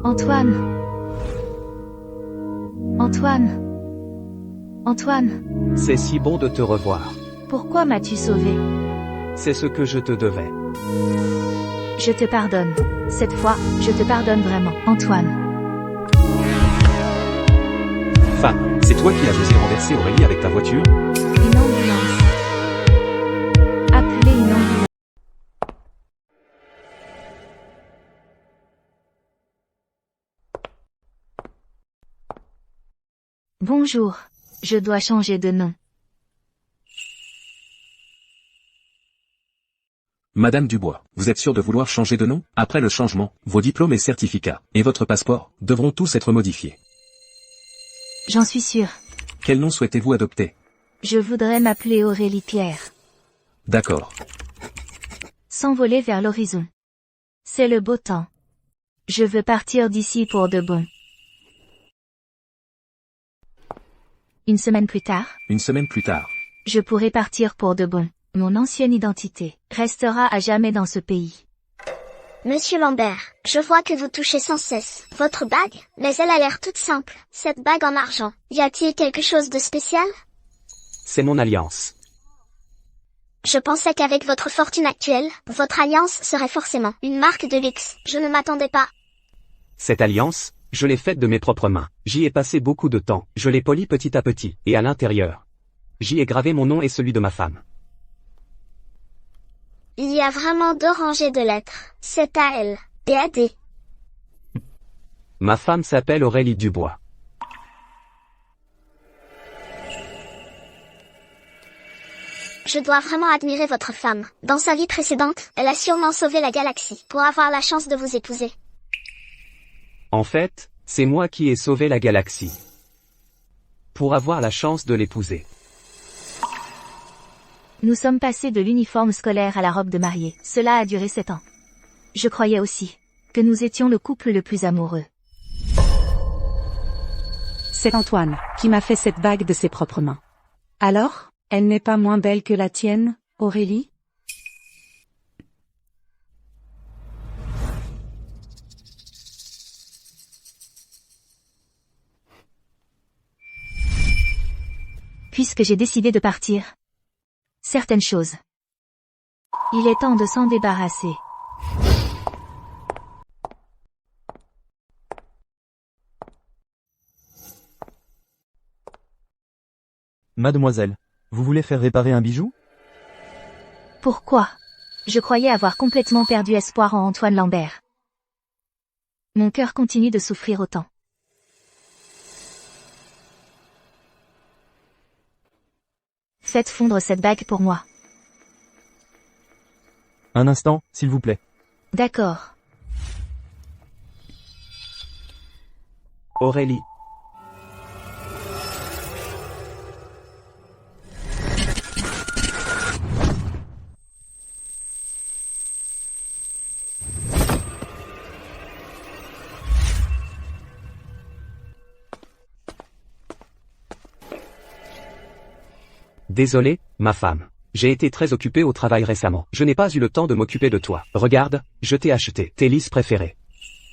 Antoine. Antoine. Antoine. C'est si bon de te revoir. Pourquoi m'as-tu sauvé? C'est ce que je te devais. Je te pardonne. Cette fois, je te pardonne vraiment, Antoine. Femme, c'est toi qui as osé renverser Aurélie avec ta voiture? Une ambulance. Appelez une ambulance. Bonjour. Je dois changer de nom. Madame Dubois, vous êtes sûre de vouloir changer de nom? Après le changement, vos diplômes et certificats, et votre passeport, devront tous être modifiés. J'en suis sûre. Quel nom souhaitez-vous adopter? Je voudrais m'appeler Aurélie Pierre. D'accord. S'envoler vers l'horizon. C'est le beau temps. Je veux partir d'ici pour de bon. Une semaine plus tard, Une semaine plus tard. je pourrai partir pour de bon. Mon ancienne identité restera à jamais dans ce pays. Monsieur Lambert, je vois que vous touchez sans cesse votre bague, mais elle a l'air toute simple, cette bague en argent. Y a-t-il quelque chose de spécial? C'est mon alliance. Je pensais qu'avec votre fortune actuelle, votre alliance serait forcément une marque de luxe. Je ne m'attendais pas. Cette alliance, je l'ai faite de mes propres mains. J'y ai passé beaucoup de temps. Je l'ai polie petit à petit, et à l'intérieur, j'y ai gravé mon nom et celui de ma femme. Il y a vraiment 2 rangées de lettres. C'est à elle. Et à D. Ma femme s'appelle Aurélie Dubois. Je dois vraiment admirer votre femme. Dans sa vie précédente, elle a sûrement sauvé la galaxie pour avoir la chance de vous épouser. En fait, c'est moi qui ai sauvé la galaxie. Pour avoir la chance de l'épouser. Nous sommes passés de l'uniforme scolaire à la robe de mariée. Cela a duré 7 ans. Je croyais aussi que nous étions le couple le plus amoureux. C'est Antoine qui m'a fait cette bague de ses propres mains. Alors, elle n'est pas moins belle que la tienne, Aurélie? Puisque j'ai décidé de partir, certaines choses, il est temps de s'en débarrasser. Mademoiselle, vous voulez faire réparer un bijou? Pourquoi? Je croyais avoir complètement perdu espoir en Antoine Lambert. Mon cœur continue de souffrir autant. Faites fondre cette bague pour moi. Un instant, s'il vous plaît. D'accord. Aurélie. Désolé, ma femme. J'ai été très occupé au travail récemment. Je n'ai pas eu le temps de m'occuper de toi. Regarde, je t'ai acheté tes lisses préférées.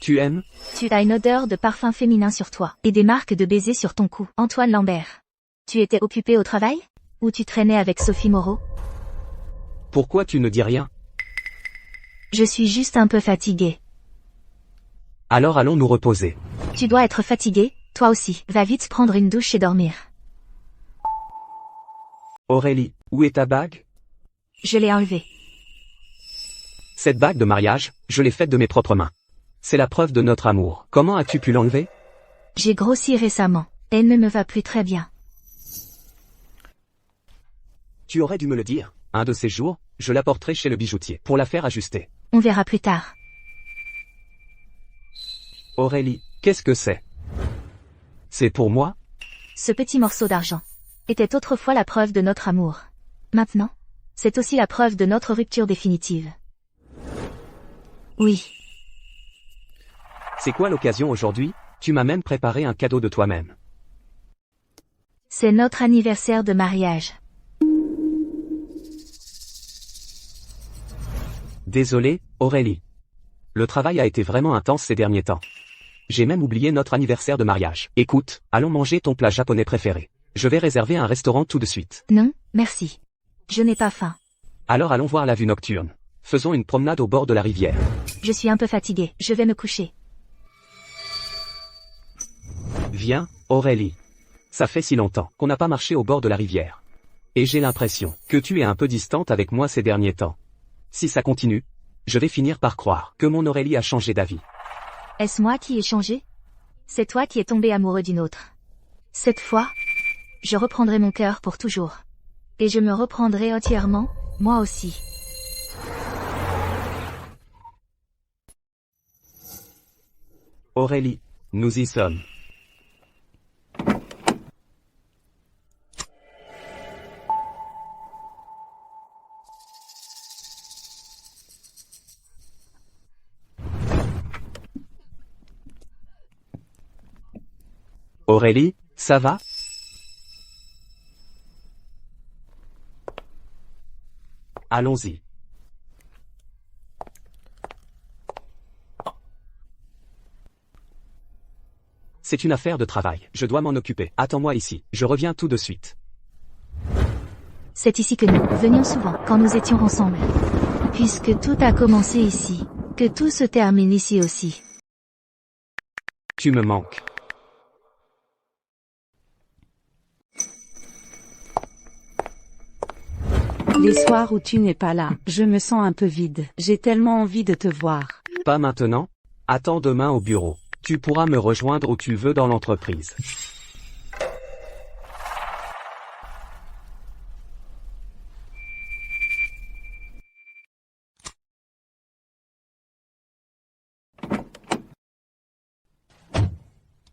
Tu aimes? Tu as une odeur de parfum féminin sur toi, et des marques de baisers sur ton cou. Antoine Lambert. Tu étais occupé au travail? Ou tu traînais avec Sophie Moreau? Pourquoi tu ne dis rien? Je suis juste un peu fatiguée. Alors allons nous reposer. Tu dois être fatigué, toi aussi. Va vite prendre une douche et dormir. Aurélie, où est ta bague? Je l'ai enlevée. Cette bague de mariage, je l'ai faite de mes propres mains. C'est la preuve de notre amour. Comment as-tu pu l'enlever? J'ai grossi récemment. Elle ne me va plus très bien. Tu aurais dû me le dire. Un de ces jours, je la porterai chez le bijoutier pour la faire ajuster. On verra plus tard. Aurélie, qu'est-ce que c'est? C'est pour moi? Ce petit morceau d'argent était autrefois la preuve de notre amour. Maintenant, c'est aussi la preuve de notre rupture définitive. Oui. C'est quoi l'occasion aujourd'hui? Tu m'as même préparé un cadeau de toi-même. C'est notre anniversaire de mariage. Désolé, Aurélie. Le travail a été vraiment intense ces derniers temps. J'ai même oublié notre anniversaire de mariage. Écoute, allons manger ton plat japonais préféré. Je vais réserver un restaurant tout de suite. Non, merci. Je n'ai pas faim. Alors allons voir la vue nocturne. Faisons une promenade au bord de la rivière. Je suis un peu fatiguée. Je vais me coucher. Viens, Aurélie. Ça fait si longtemps qu'on n'a pas marché au bord de la rivière. Et j'ai l'impression que tu es un peu distante avec moi ces derniers temps. Si ça continue, je vais finir par croire que mon Aurélie a changé d'avis. Est-ce moi qui ai changé? C'est toi qui es tombé amoureux d'une autre. Cette fois, je reprendrai mon cœur pour toujours. Et je me reprendrai entièrement, moi aussi. Aurélie, nous y sommes. Aurélie, ça va? Allons-y. C'est une affaire de travail. Je dois m'en occuper. Attends-moi ici. Je reviens tout de suite. C'est ici que nous venions souvent, quand nous étions ensemble. Puisque tout a commencé ici, que tout se termine ici aussi. Tu me manques. Les soirs où tu n'es pas là, je me sens un peu vide. J'ai tellement envie de te voir. Pas maintenant. Attends demain au bureau. Tu pourras me rejoindre où tu veux dans l'entreprise.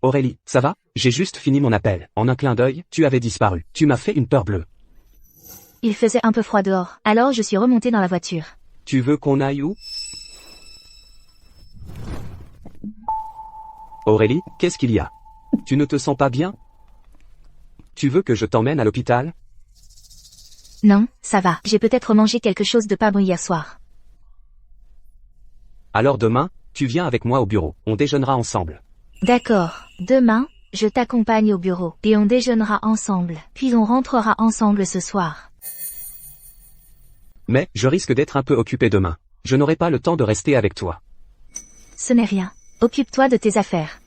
Aurélie, ça va? J'ai juste fini mon appel. En un clin d'œil, tu avais disparu. Tu m'as fait une peur bleue. Il faisait un peu froid dehors, alors je suis remontée dans la voiture. Tu veux qu'on aille où? Aurélie, qu'est-ce qu'il y a? Tu ne te sens pas bien? Tu veux que je t'emmène à l'hôpital? Non, ça va. J'ai peut-être mangé quelque chose de pas bon hier soir. Alors demain, tu viens avec moi au bureau. On déjeunera ensemble. D'accord. Demain, je t'accompagne au bureau, et on déjeunera ensemble, puis on rentrera ensemble ce soir. Mais, je risque d'être un peu occupé demain. Je n'aurai pas le temps de rester avec toi. Ce n'est rien. Occupe-toi de tes affaires.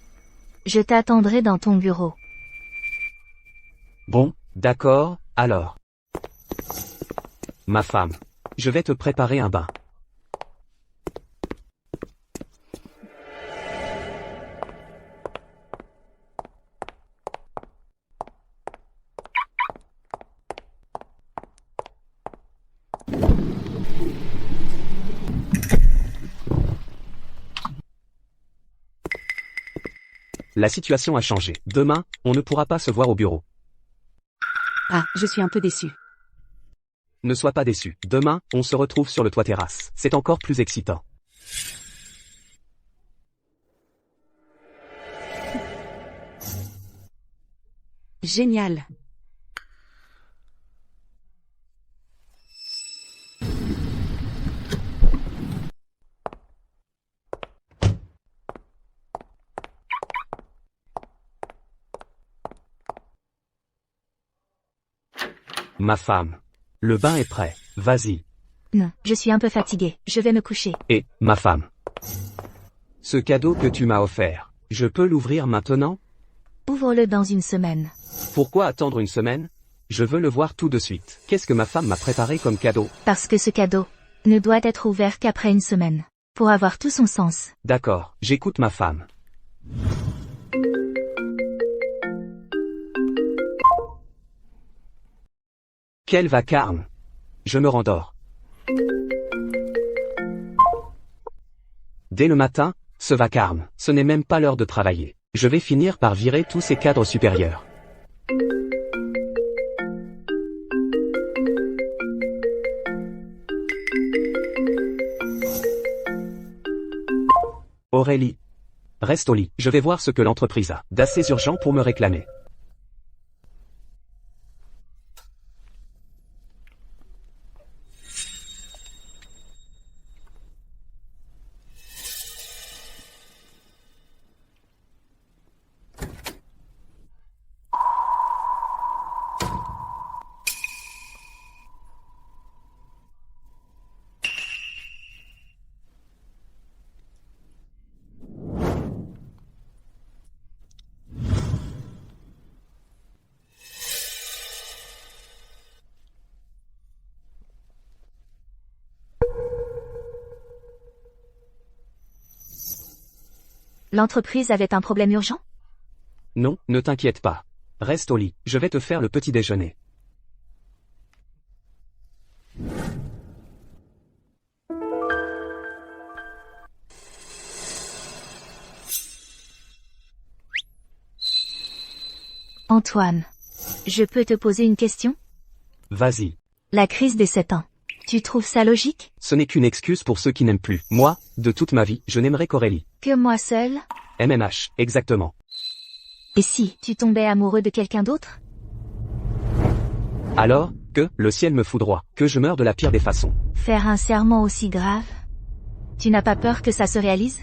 Je t'attendrai dans ton bureau. Bon, d'accord, alors. Ma femme. Je vais te préparer un bain. La situation a changé. Demain, on ne pourra pas se voir au bureau. Ah, je suis un peu déçue. Ne sois pas déçu. Demain, on se retrouve sur le toit terrasse. C'est encore plus excitant. Génial. Ma femme. Le bain est prêt. Vas-y. Non, je suis un peu fatiguée. Je vais me coucher. Et, ma femme. Ce cadeau que tu m'as offert, je peux l'ouvrir maintenant? Ouvre-le dans une semaine. Pourquoi attendre une semaine? Je veux le voir tout de suite. Qu'est-ce que ma femme m'a préparé comme cadeau? Parce que ce cadeau ne doit être ouvert qu'après une semaine. Pour avoir tout son sens. D'accord, j'écoute ma femme. Quel vacarme! Je me rendors. Dès le matin, ce vacarme, ce n'est même pas l'heure de travailler. Je vais finir par virer tous ces cadres supérieurs. Aurélie. Reste au lit. Je vais voir ce que l'entreprise a d'assez urgent pour me réclamer. L'entreprise avait un problème urgent? Non, ne t'inquiète pas. Reste au lit, je vais te faire le petit déjeuner. Antoine. Je peux te poser une question? Vas-y. La crise des 7 ans. Tu trouves ça logique? Ce n'est qu'une excuse pour ceux qui n'aiment plus. Moi, de toute ma vie, je n'aimerais qu'Aurélie. Que moi seule? MMH, exactement. Et si tu tombais amoureux de quelqu'un d'autre? Alors, que le ciel me foudroie, que je meurs de la pire des façons. Faire un serment aussi grave? Tu n'as pas peur que ça se réalise?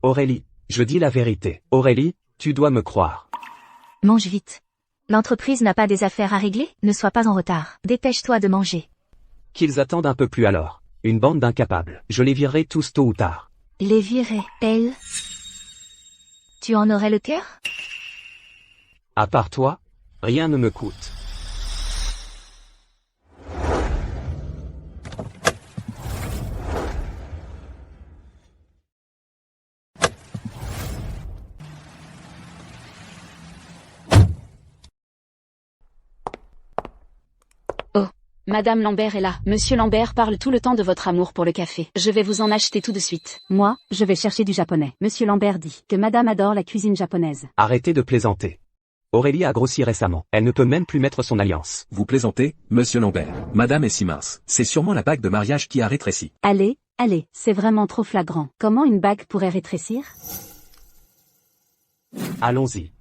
Aurélie, je dis la vérité. Aurélie, tu dois me croire. Mange vite. L'entreprise n'a pas des affaires à régler? Ne sois pas en retard. Dépêche-toi de manger. Qu'ils attendent un peu plus alors. Une bande d'incapables. Je les virerai tous tôt ou tard. Les virer, elle? Tu en aurais le cœur? À part toi, rien ne me coûte. Madame Lambert est là. Monsieur Lambert parle tout le temps de votre amour pour le café. Je vais vous en acheter tout de suite. Moi, je vais chercher du japonais. Monsieur Lambert dit que madame adore la cuisine japonaise. Arrêtez de plaisanter. Aurélie a grossi récemment. Elle ne peut même plus mettre son alliance. Vous plaisantez, monsieur Lambert. Madame est si mince. C'est sûrement la bague de mariage qui a rétréci. Allez, c'est vraiment trop flagrant. Comment une bague pourrait rétrécir? Allons-y.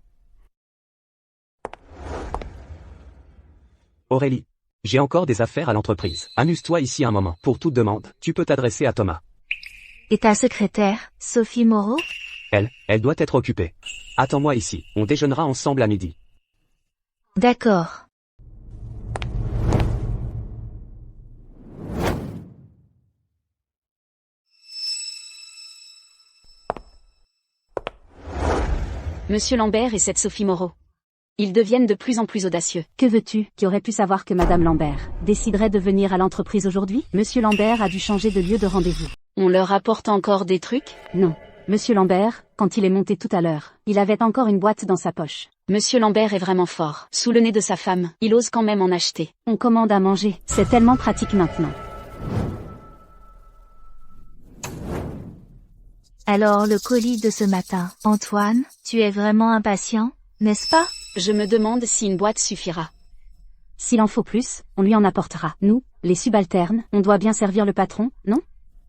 Aurélie. J'ai encore des affaires à l'entreprise. Amuse-toi ici un moment. Pour toute demande, tu peux t'adresser à Thomas. Et ta secrétaire, Sophie Moreau? Elle doit être occupée. Attends-moi ici, on déjeunera ensemble à midi. D'accord. Monsieur Lambert et cette Sophie Moreau. Ils deviennent de plus en plus audacieux. Que veux-tu? Qui aurait pu savoir que madame Lambert déciderait de venir à l'entreprise aujourd'hui? Monsieur Lambert a dû changer de lieu de rendez-vous. On leur apporte encore des trucs? Non. Monsieur Lambert, quand il est monté tout à l'heure, il avait encore une boîte dans sa poche. Monsieur Lambert est vraiment fort. Sous le nez de sa femme, il ose quand même en acheter. On commande à manger. C'est tellement pratique maintenant. Alors le colis de ce matin. Antoine, tu es vraiment impatient, n'est-ce pas? Je me demande si une boîte suffira. S'il en faut plus, on lui en apportera. Nous, les subalternes, on doit bien servir le patron, non?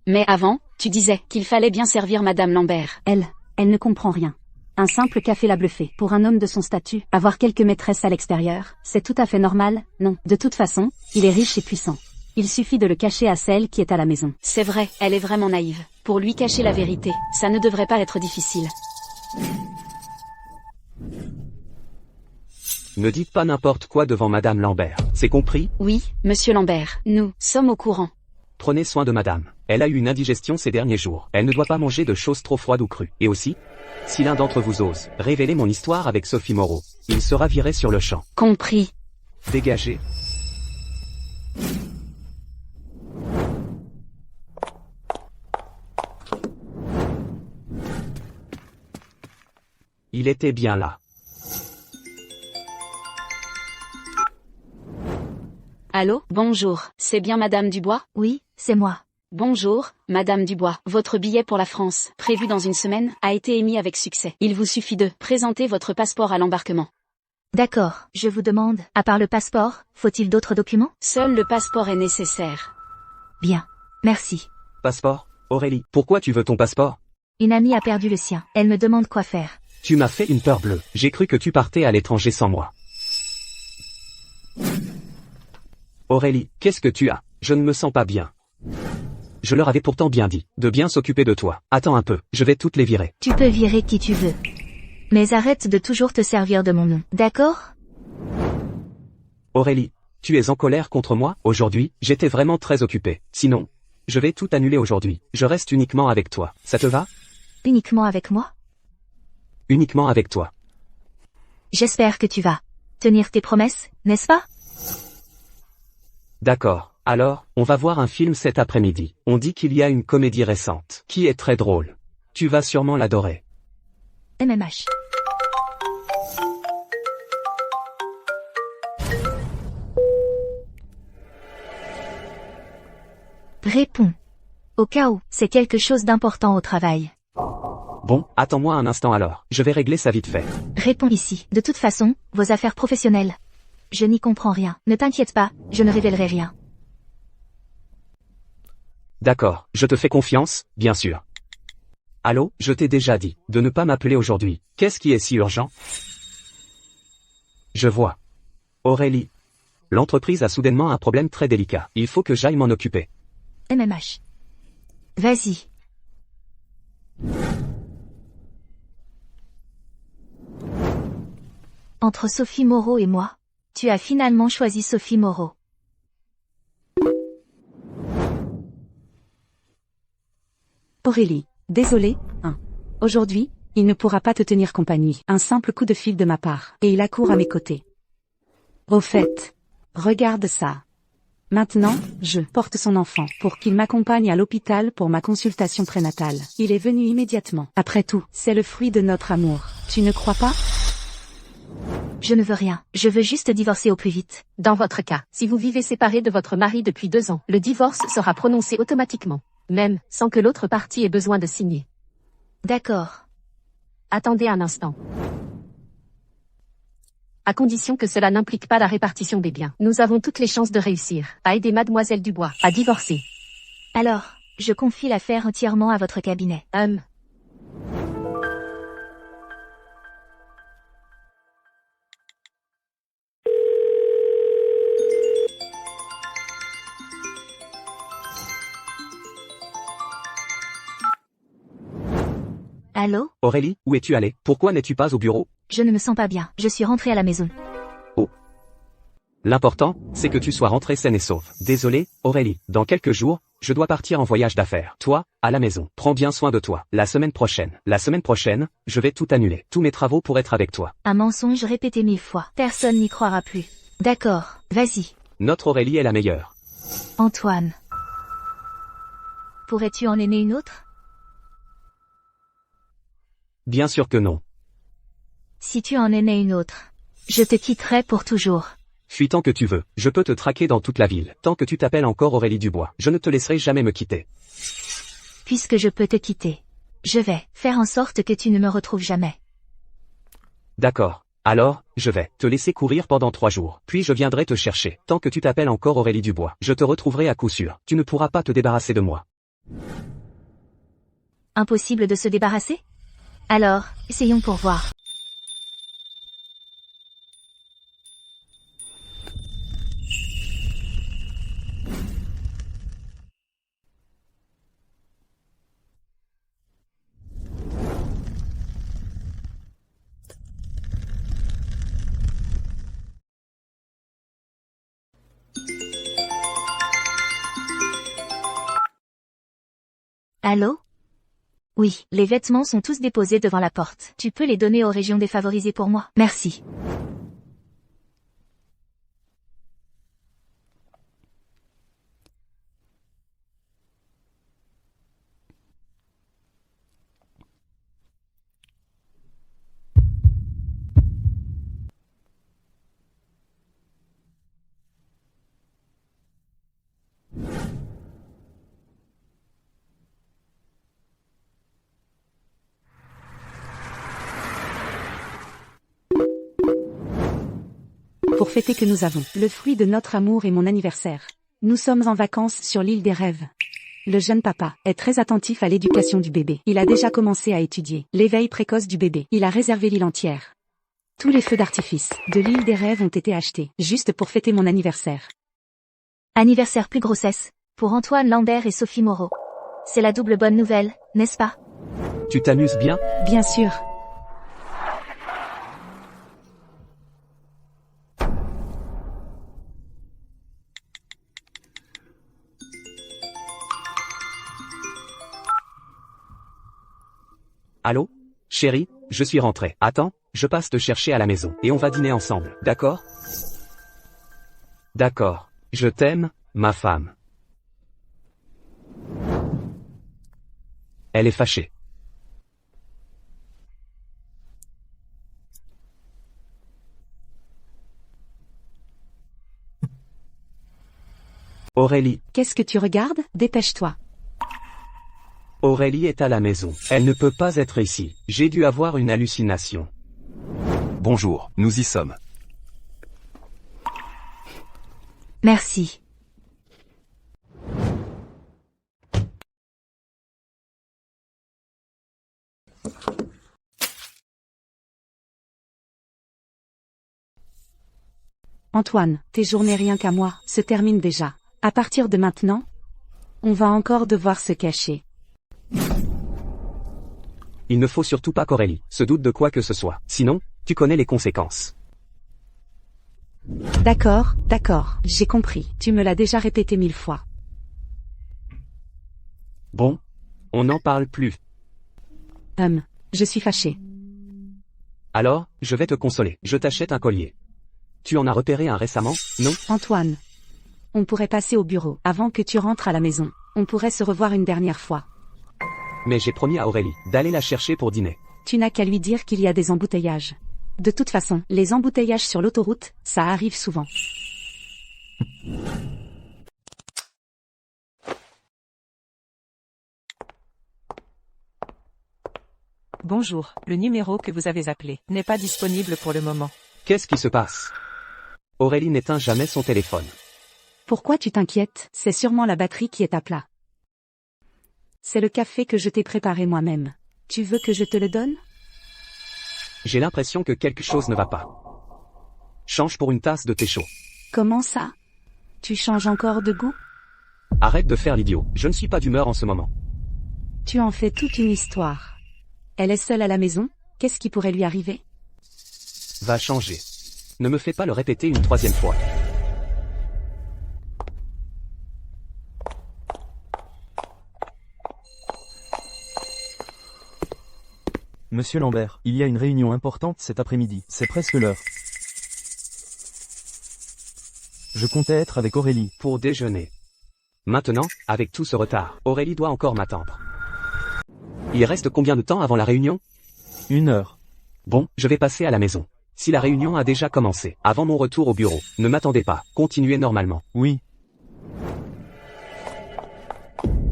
Mais avant, tu disais qu'il fallait bien servir madame Lambert. Elle ne comprend rien. Un simple café l'a bluffé. Pour un homme de son statut, avoir quelques maîtresses à l'extérieur, c'est tout à fait normal, non? De toute façon, il est riche et puissant. Il suffit de le cacher à celle qui est à la maison. C'est vrai, elle est vraiment naïve. Pour lui cacher la vérité, ça ne devrait pas être difficile. Ne dites pas n'importe quoi devant madame Lambert, c'est compris? Oui, monsieur Lambert, nous sommes au courant. Prenez soin de madame. Elle a eu une indigestion ces derniers jours. Elle ne doit pas manger de choses trop froides ou crues. Et aussi, si l'un d'entre vous ose révéler mon histoire avec Sophie Moreau, il sera viré sur le champ. Compris. Dégagez. Il était bien là. Allô, bonjour, c'est bien madame Dubois? Oui, c'est moi. Bonjour, madame Dubois. Votre billet pour la France, prévu dans une semaine, a été émis avec succès. Il vous suffit de présenter votre passeport à l'embarquement. D'accord, je vous demande, à part le passeport, faut-il d'autres documents? Seul le passeport est nécessaire. Bien. Merci. Passeport? Aurélie, pourquoi tu veux ton passeport? Une amie a perdu le sien. Elle me demande quoi faire. Tu m'as fait une peur bleue. J'ai cru que tu partais à l'étranger sans moi. Aurélie, qu'est-ce que tu as? Je ne me sens pas bien. Je leur avais pourtant bien dit de bien s'occuper de toi. Attends un peu, je vais toutes les virer. Tu peux virer qui tu veux. Mais arrête de toujours te servir de mon nom, d'accord? Aurélie, tu es en colère contre moi? Aujourd'hui, j'étais vraiment très occupé. Sinon, je vais tout annuler aujourd'hui. Je reste uniquement avec toi. Ça te va? Uniquement avec moi? Uniquement avec toi. J'espère que tu vas tenir tes promesses, n'est-ce pas? D'accord. Alors, on va voir un film cet après-midi. On dit qu'il y a une comédie récente qui est très drôle. Tu vas sûrement l'adorer. MMH. Réponds. Au cas où, c'est quelque chose d'important au travail. Bon, attends-moi un instant alors. Je vais régler ça vite fait. Réponds ici. De toute façon, vos affaires professionnelles. Je n'y comprends rien. Ne t'inquiète pas, je ne révélerai rien. D'accord, je te fais confiance, bien sûr. Allô, je t'ai déjà dit de ne pas m'appeler aujourd'hui. Qu'est-ce qui est si urgent? Je vois. Aurélie. L'entreprise a soudainement un problème très délicat. Il faut que j'aille m'en occuper. MMH. Vas-y. Entre Sophie Moreau et moi, tu as finalement choisi Sophie Moreau. Aurélie, désolé, Aujourd'hui, il ne pourra pas te tenir compagnie. Un simple coup de fil de ma part, et il accourt à mes côtés. Au fait, regarde ça. Maintenant, je porte son enfant pour qu'il m'accompagne à l'hôpital pour ma consultation prénatale. Il est venu immédiatement. Après tout, c'est le fruit de notre amour. Tu ne crois pas? Je ne veux rien. Je veux juste divorcer au plus vite. Dans votre cas, si vous vivez séparé de votre mari depuis 2 ans, le divorce sera prononcé automatiquement, même sans que l'autre partie ait besoin de signer. D'accord. Attendez un instant. À condition que cela n'implique pas la répartition des biens, nous avons toutes les chances de réussir à aider Mademoiselle Dubois à divorcer. Alors, je confie l'affaire entièrement à votre cabinet. Allô? Aurélie, où es-tu allée? Pourquoi n'es-tu pas au bureau? Je ne me sens pas bien. Je suis rentrée à la maison. Oh. L'important, c'est que tu sois rentrée saine et sauve. Désolé, Aurélie, dans quelques jours, je dois partir en voyage d'affaires. Toi, à la maison. Prends bien soin de toi. La semaine prochaine, je vais tout annuler. Tous mes travaux pour être avec toi. Un mensonge répété 1000 fois. Personne n'y croira plus. D'accord, vas-y. Notre Aurélie est la meilleure. Antoine. Pourrais-tu en aimer une autre? Bien sûr que non. Si tu en aimais une autre, je te quitterai pour toujours. Fuis tant que tu veux. Je peux te traquer dans toute la ville. Tant que tu t'appelles encore Aurélie Dubois, je ne te laisserai jamais me quitter. Puisque je peux te quitter, je vais faire en sorte que tu ne me retrouves jamais. D'accord. Alors, je vais te laisser courir pendant 3 jours. Puis je viendrai te chercher. Tant que tu t'appelles encore Aurélie Dubois, je te retrouverai à coup sûr. Tu ne pourras pas te débarrasser de moi. Impossible de se débarrasser? Alors, essayons pour voir. Allô? Oui, les vêtements sont tous déposés devant la porte. Tu peux les donner aux régions défavorisées pour moi? Merci. Pour fêter que nous avons le fruit de notre amour et mon anniversaire. Nous sommes en vacances sur l'île des rêves. Le jeune papa est très attentif à l'éducation du bébé. Il a déjà commencé à étudier l'éveil précoce du bébé. Il a réservé l'île entière. Tous les feux d'artifice de l'île des rêves ont été achetés, juste pour fêter mon anniversaire. Anniversaire plus grossesse, pour Antoine Lambert et Sophie Moreau. C'est la double bonne nouvelle, n'est-ce pas? Tu t'amuses bien? Bien sûr. Allô? Chérie, je suis rentré. Attends, je passe te chercher à la maison, et on va dîner ensemble, d'accord? D'accord. Je t'aime, ma femme. Elle est fâchée. Aurélie. Qu'est-ce que tu regardes? Dépêche-toi. Aurélie est à la maison. Elle ne peut pas être ici. J'ai dû avoir une hallucination. Bonjour, nous y sommes. Merci. Antoine, tes journées rien qu'à moi se terminent déjà. À partir de maintenant, on va encore devoir se cacher. Il ne faut surtout pas qu'Aurélie se doute de quoi que ce soit. Sinon, tu connais les conséquences. D'accord, j'ai compris. Tu me l'as déjà répété 1000 fois. Bon, on n'en parle plus. Je suis fâchée. Alors, je vais te consoler. Je t'achète un collier. Tu en as repéré un récemment, non? Antoine, on pourrait passer au bureau avant que tu rentres à la maison. On pourrait se revoir une dernière fois. Mais j'ai promis à Aurélie d'aller la chercher pour dîner. Tu n'as qu'à lui dire qu'il y a des embouteillages. De toute façon, les embouteillages sur l'autoroute, ça arrive souvent. Bonjour, le numéro que vous avez appelé n'est pas disponible pour le moment. Qu'est-ce qui se passe? Aurélie n'éteint jamais son téléphone. Pourquoi tu t'inquiètes? C'est sûrement la batterie qui est à plat. C'est le café que je t'ai préparé moi-même. Tu veux que je te le donne? J'ai l'impression que quelque chose ne va pas. Change pour une tasse de thé chaud. Comment ça? Tu changes encore de goût? Arrête de faire l'idiot, je ne suis pas d'humeur en ce moment. Tu en fais toute une histoire. Elle est seule à la maison, qu'est-ce qui pourrait lui arriver? Va changer. Ne me fais pas le répéter une troisième fois. Monsieur Lambert, il y a une réunion importante cet après-midi, c'est presque l'heure. Je comptais être avec Aurélie. Pour déjeuner. Maintenant, avec tout ce retard, Aurélie doit encore m'attendre. Il reste combien de temps avant la réunion? 1 heure. Bon, je vais passer à la maison. Si la réunion a déjà commencé, avant mon retour au bureau, ne m'attendez pas, continuez normalement. Oui.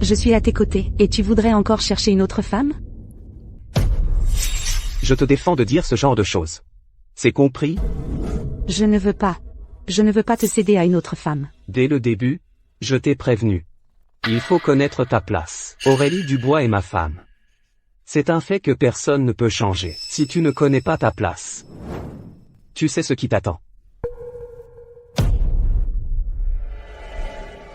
Je suis à tes côtés, et tu voudrais encore chercher une autre femme? Je te défends de dire ce genre de choses. C'est compris? Je ne veux pas. Je ne veux pas te céder à une autre femme. Dès le début, je t'ai prévenu. Il faut connaître ta place. Aurélie Dubois est ma femme. C'est un fait que personne ne peut changer. Si tu ne connais pas ta place, tu sais ce qui t'attend.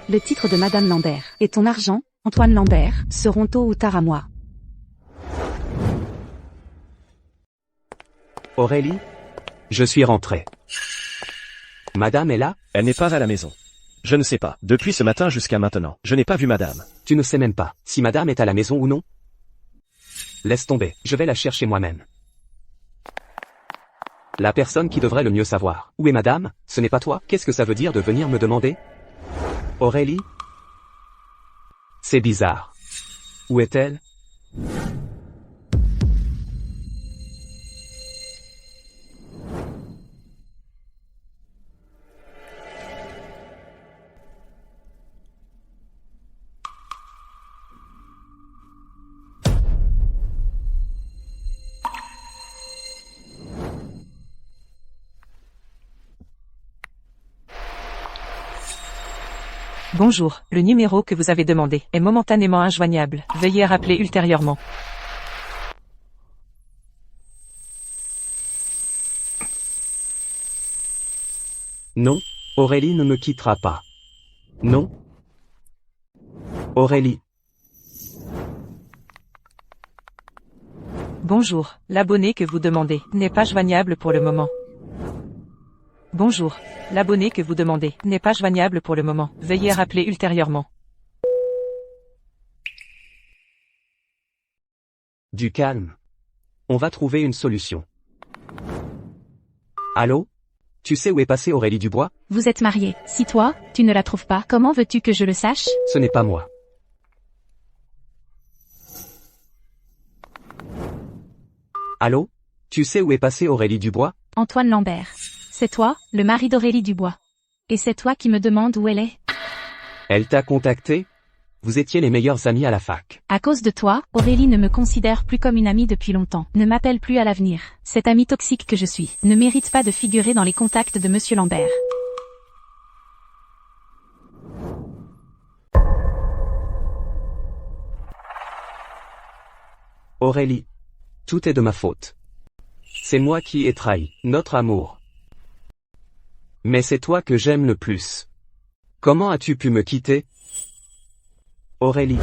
Le titre de Madame Lambert et ton argent, Antoine Lambert, seront tôt ou tard à moi. Aurélie? Je suis rentré. Madame est là? Elle n'est pas à la maison. Je ne sais pas. Depuis ce matin jusqu'à maintenant, je n'ai pas vu madame. Tu ne sais même pas si madame est à la maison ou non? Laisse tomber, je vais la chercher moi-même. La personne qui devrait le mieux savoir. Où est madame? Ce n'est pas toi? Qu'est-ce que ça veut dire de venir me demander? Aurélie? C'est bizarre. Où est-elle? Bonjour, le numéro que vous avez demandé est momentanément injoignable. Veuillez rappeler ultérieurement. Non, Aurélie ne me quittera pas. Non. Aurélie. Bonjour, l'abonné que vous demandez n'est pas joignable pour le moment. Bonjour, l'abonné que vous demandez n'est pas joignable pour le moment. Veuillez rappeler ultérieurement. Du calme. On va trouver une solution. Allô? Tu sais où est passée Aurélie Dubois? Vous êtes mariés. Si toi, tu ne la trouves pas, comment veux-tu que je le sache? Ce n'est pas moi. Allô? Tu sais où est passée Aurélie Dubois? Antoine Lambert. C'est toi, le mari d'Aurélie Dubois. Et c'est toi qui me demandes où elle est? Elle t'a contacté? Vous étiez les meilleurs amis à la fac. À cause de toi, Aurélie ne me considère plus comme une amie depuis longtemps. Ne m'appelle plus à l'avenir. Cette amie toxique que je suis ne mérite pas de figurer dans les contacts de Monsieur Lambert. Aurélie. Tout est de ma faute. C'est moi qui ai trahi notre amour. Mais c'est toi que j'aime le plus. Comment as-tu pu me quitter? Aurélie.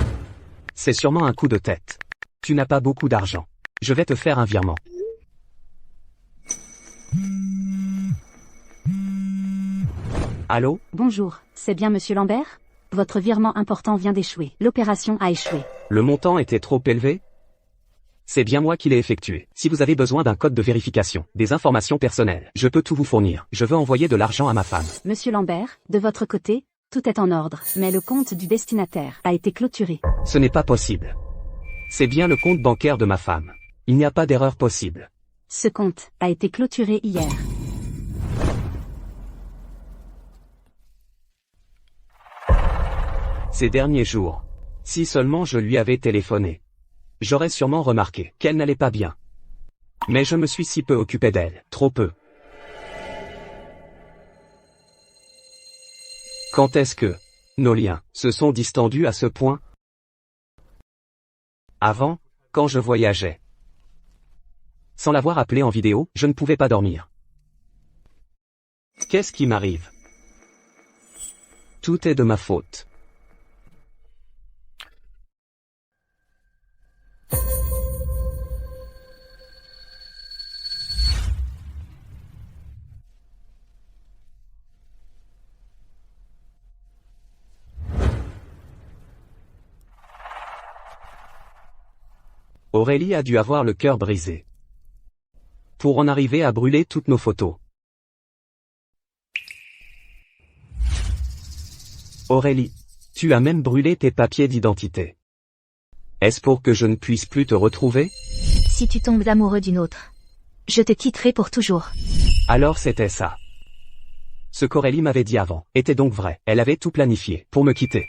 C'est sûrement un coup de tête. Tu n'as pas beaucoup d'argent. Je vais te faire un virement. Allô? Bonjour, c'est bien Monsieur Lambert? Votre virement important vient d'échouer. L'opération a échoué. Le montant était trop élevé? C'est bien moi qui l'ai effectué. Si vous avez besoin d'un code de vérification, des informations personnelles, je peux tout vous fournir. Je veux envoyer de l'argent à ma femme. Monsieur Lambert, de votre côté, tout est en ordre, mais le compte du destinataire a été clôturé. Ce n'est pas possible. C'est bien le compte bancaire de ma femme. Il n'y a pas d'erreur possible. Ce compte a été clôturé hier. Ces derniers jours. Si seulement je lui avais téléphoné. J'aurais sûrement remarqué qu'elle n'allait pas bien. Mais je me suis si peu occupé d'elle, trop peu. Quand est-ce que nos liens se sont distendus à ce point? Avant, quand je voyageais. Sans l'avoir appelé en vidéo, je ne pouvais pas dormir. Qu'est-ce qui m'arrive? Tout est de ma faute. Aurélie a dû avoir le cœur brisé. Pour en arriver à brûler toutes nos photos. Aurélie, tu as même brûlé tes papiers d'identité. Est-ce pour que je ne puisse plus te retrouver? Si tu tombes amoureux d'une autre, je te quitterai pour toujours. Alors c'était ça. Ce qu'Aurélie m'avait dit avant était donc vrai. Elle avait tout planifié pour me quitter.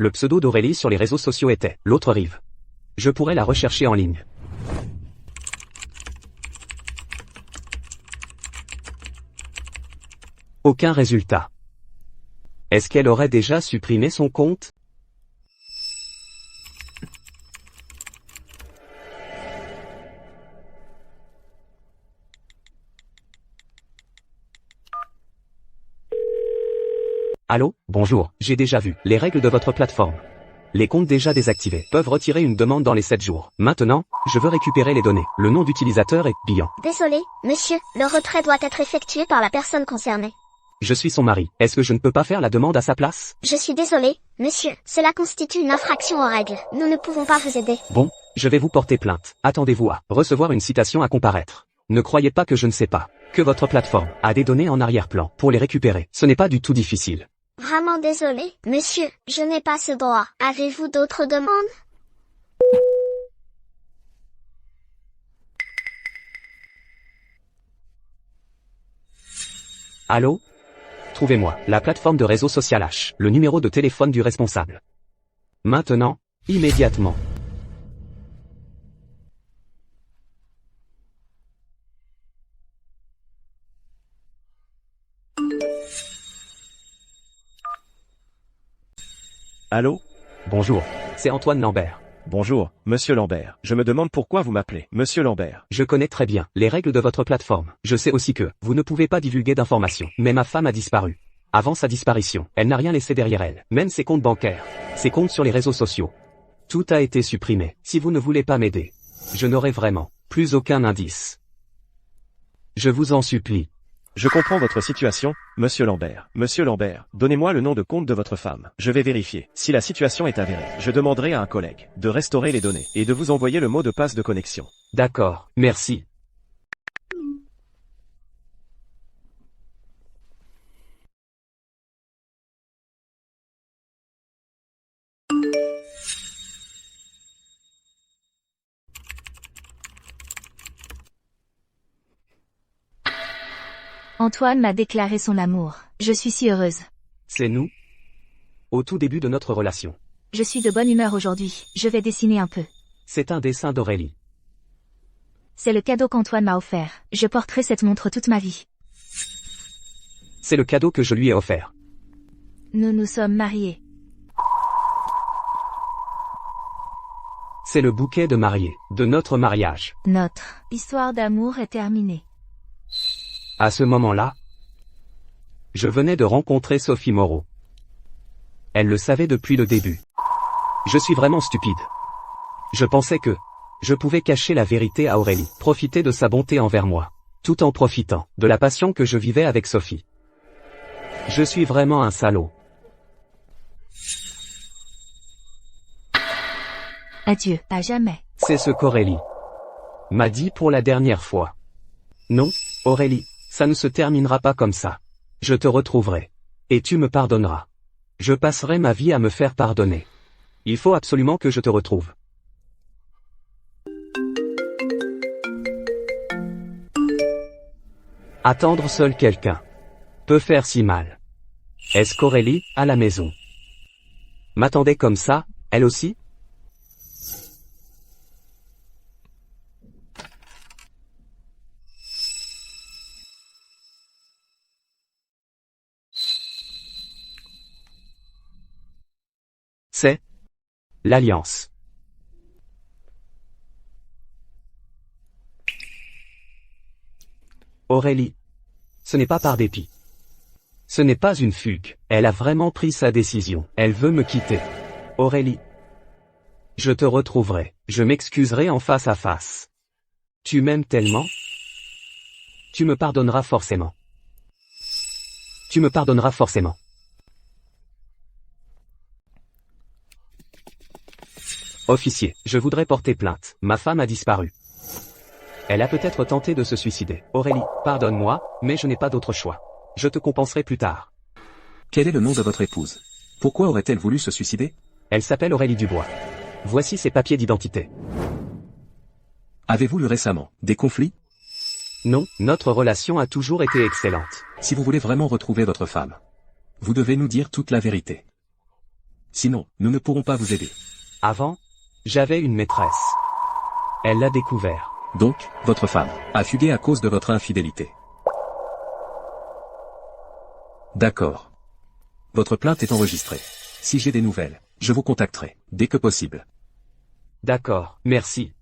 Le pseudo d'Aurélie sur les réseaux sociaux était « L'autre rive ». Je pourrais la rechercher en ligne. Aucun résultat. Est-ce qu'elle aurait déjà supprimé son compte? Allô, bonjour, j'ai déjà vu les règles de votre plateforme. Les comptes déjà désactivés peuvent retirer une demande dans les 7 jours. Maintenant, je veux récupérer les données. Le nom d'utilisateur est Bian. Désolé, monsieur, le retrait doit être effectué par la personne concernée. Je suis son mari. Est-ce que je ne peux pas faire la demande à sa place? Je suis désolé, monsieur, cela constitue une infraction aux règles. Nous ne pouvons pas vous aider. Bon, je vais vous porter plainte. Attendez-vous à recevoir une citation à comparaître. Ne croyez pas que je ne sais pas que votre plateforme a des données en arrière-plan pour les récupérer. Ce n'est pas du tout difficile. Vraiment désolé, monsieur, je n'ai pas ce droit. Avez-vous d'autres demandes? Allô? Trouvez-moi la plateforme de réseau social H, le numéro de téléphone du responsable. Maintenant, immédiatement. Allô? Bonjour, c'est Antoine Lambert. Bonjour, Monsieur Lambert. Je me demande pourquoi vous m'appelez, Monsieur Lambert. Je connais très bien les règles de votre plateforme. Je sais aussi que vous ne pouvez pas divulguer d'informations. Mais ma femme a disparu. Avant sa disparition, elle n'a rien laissé derrière elle, même ses comptes bancaires, ses comptes sur les réseaux sociaux. Tout a été supprimé. Si vous ne voulez pas m'aider, je n'aurai vraiment plus aucun indice. Je vous en supplie. Je comprends votre situation, Monsieur Lambert. Monsieur Lambert, donnez-moi le nom de compte de votre femme. Je vais vérifier. Si la situation est avérée, je demanderai à un collègue de restaurer les données et de vous envoyer le mot de passe de connexion. D'accord, merci. Antoine m'a déclaré son amour. Je suis si heureuse. C'est nous. Au tout début de notre relation. Je suis de bonne humeur aujourd'hui. Je vais dessiner un peu. C'est un dessin d'Aurélie. C'est le cadeau qu'Antoine m'a offert. Je porterai cette montre toute ma vie. C'est le cadeau que je lui ai offert. Nous nous sommes mariés. C'est le bouquet de mariée, de notre mariage. Notre histoire d'amour est terminée. À ce moment-là, je venais de rencontrer Sophie Moreau. Elle le savait depuis le début. Je suis vraiment stupide. Je pensais que je pouvais cacher la vérité à Aurélie, profiter de sa bonté envers moi, tout en profitant de la passion que je vivais avec Sophie. Je suis vraiment un salaud. Adieu, à jamais. C'est ce qu'Aurélie m'a dit pour la dernière fois. Non, Aurélie, ça ne se terminera pas comme ça. Je te retrouverai. Et tu me pardonneras. Je passerai ma vie à me faire pardonner. Il faut absolument que je te retrouve. Attendre seul quelqu'un peut faire si mal. Est-ce qu'Aurélie, à la maison, m'attendait comme ça, elle aussi? C'est l'alliance. Aurélie. Ce n'est pas par dépit. Ce n'est pas une fugue. Elle a vraiment pris sa décision. Elle veut me quitter. Aurélie. Je te retrouverai. Je m'excuserai en face à face. Tu m'aimes tellement. Tu me pardonneras forcément. Tu me pardonneras forcément. Officier, je voudrais porter plainte. Ma femme a disparu. Elle a peut-être tenté de se suicider. Aurélie, pardonne-moi, mais je n'ai pas d'autre choix. Je te compenserai plus tard. Quel est le nom de votre épouse? Pourquoi aurait-elle voulu se suicider? Elle s'appelle Aurélie Dubois. Voici ses papiers d'identité. Avez-vous eu récemment des conflits? Non, notre relation a toujours été excellente. Si vous voulez vraiment retrouver votre femme, vous devez nous dire toute la vérité. Sinon, nous ne pourrons pas vous aider. Avant, j'avais une maîtresse. Elle l'a découvert. Donc, votre femme a fugué à cause de votre infidélité. D'accord. Votre plainte est enregistrée. Si j'ai des nouvelles, je vous contacterai, dès que possible. D'accord, merci.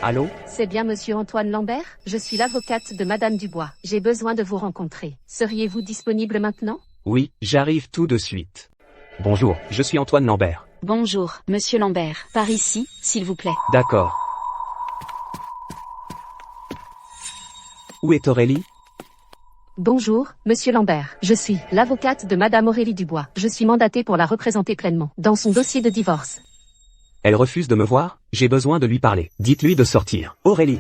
Allô? C'est bien monsieur Antoine Lambert? Je suis l'avocate de madame Dubois. J'ai besoin de vous rencontrer. Seriez-vous disponible maintenant? Oui, j'arrive tout de suite. Bonjour, je suis Antoine Lambert. Bonjour, monsieur Lambert. Par ici, s'il vous plaît. D'accord. Où est Aurélie? Bonjour, monsieur Lambert. Je suis l'avocate de madame Aurélie Dubois. Je suis mandatée pour la représenter pleinement dans son dossier de divorce. Elle refuse de me voir? J'ai besoin de lui parler. Dites-lui de sortir. Aurélie,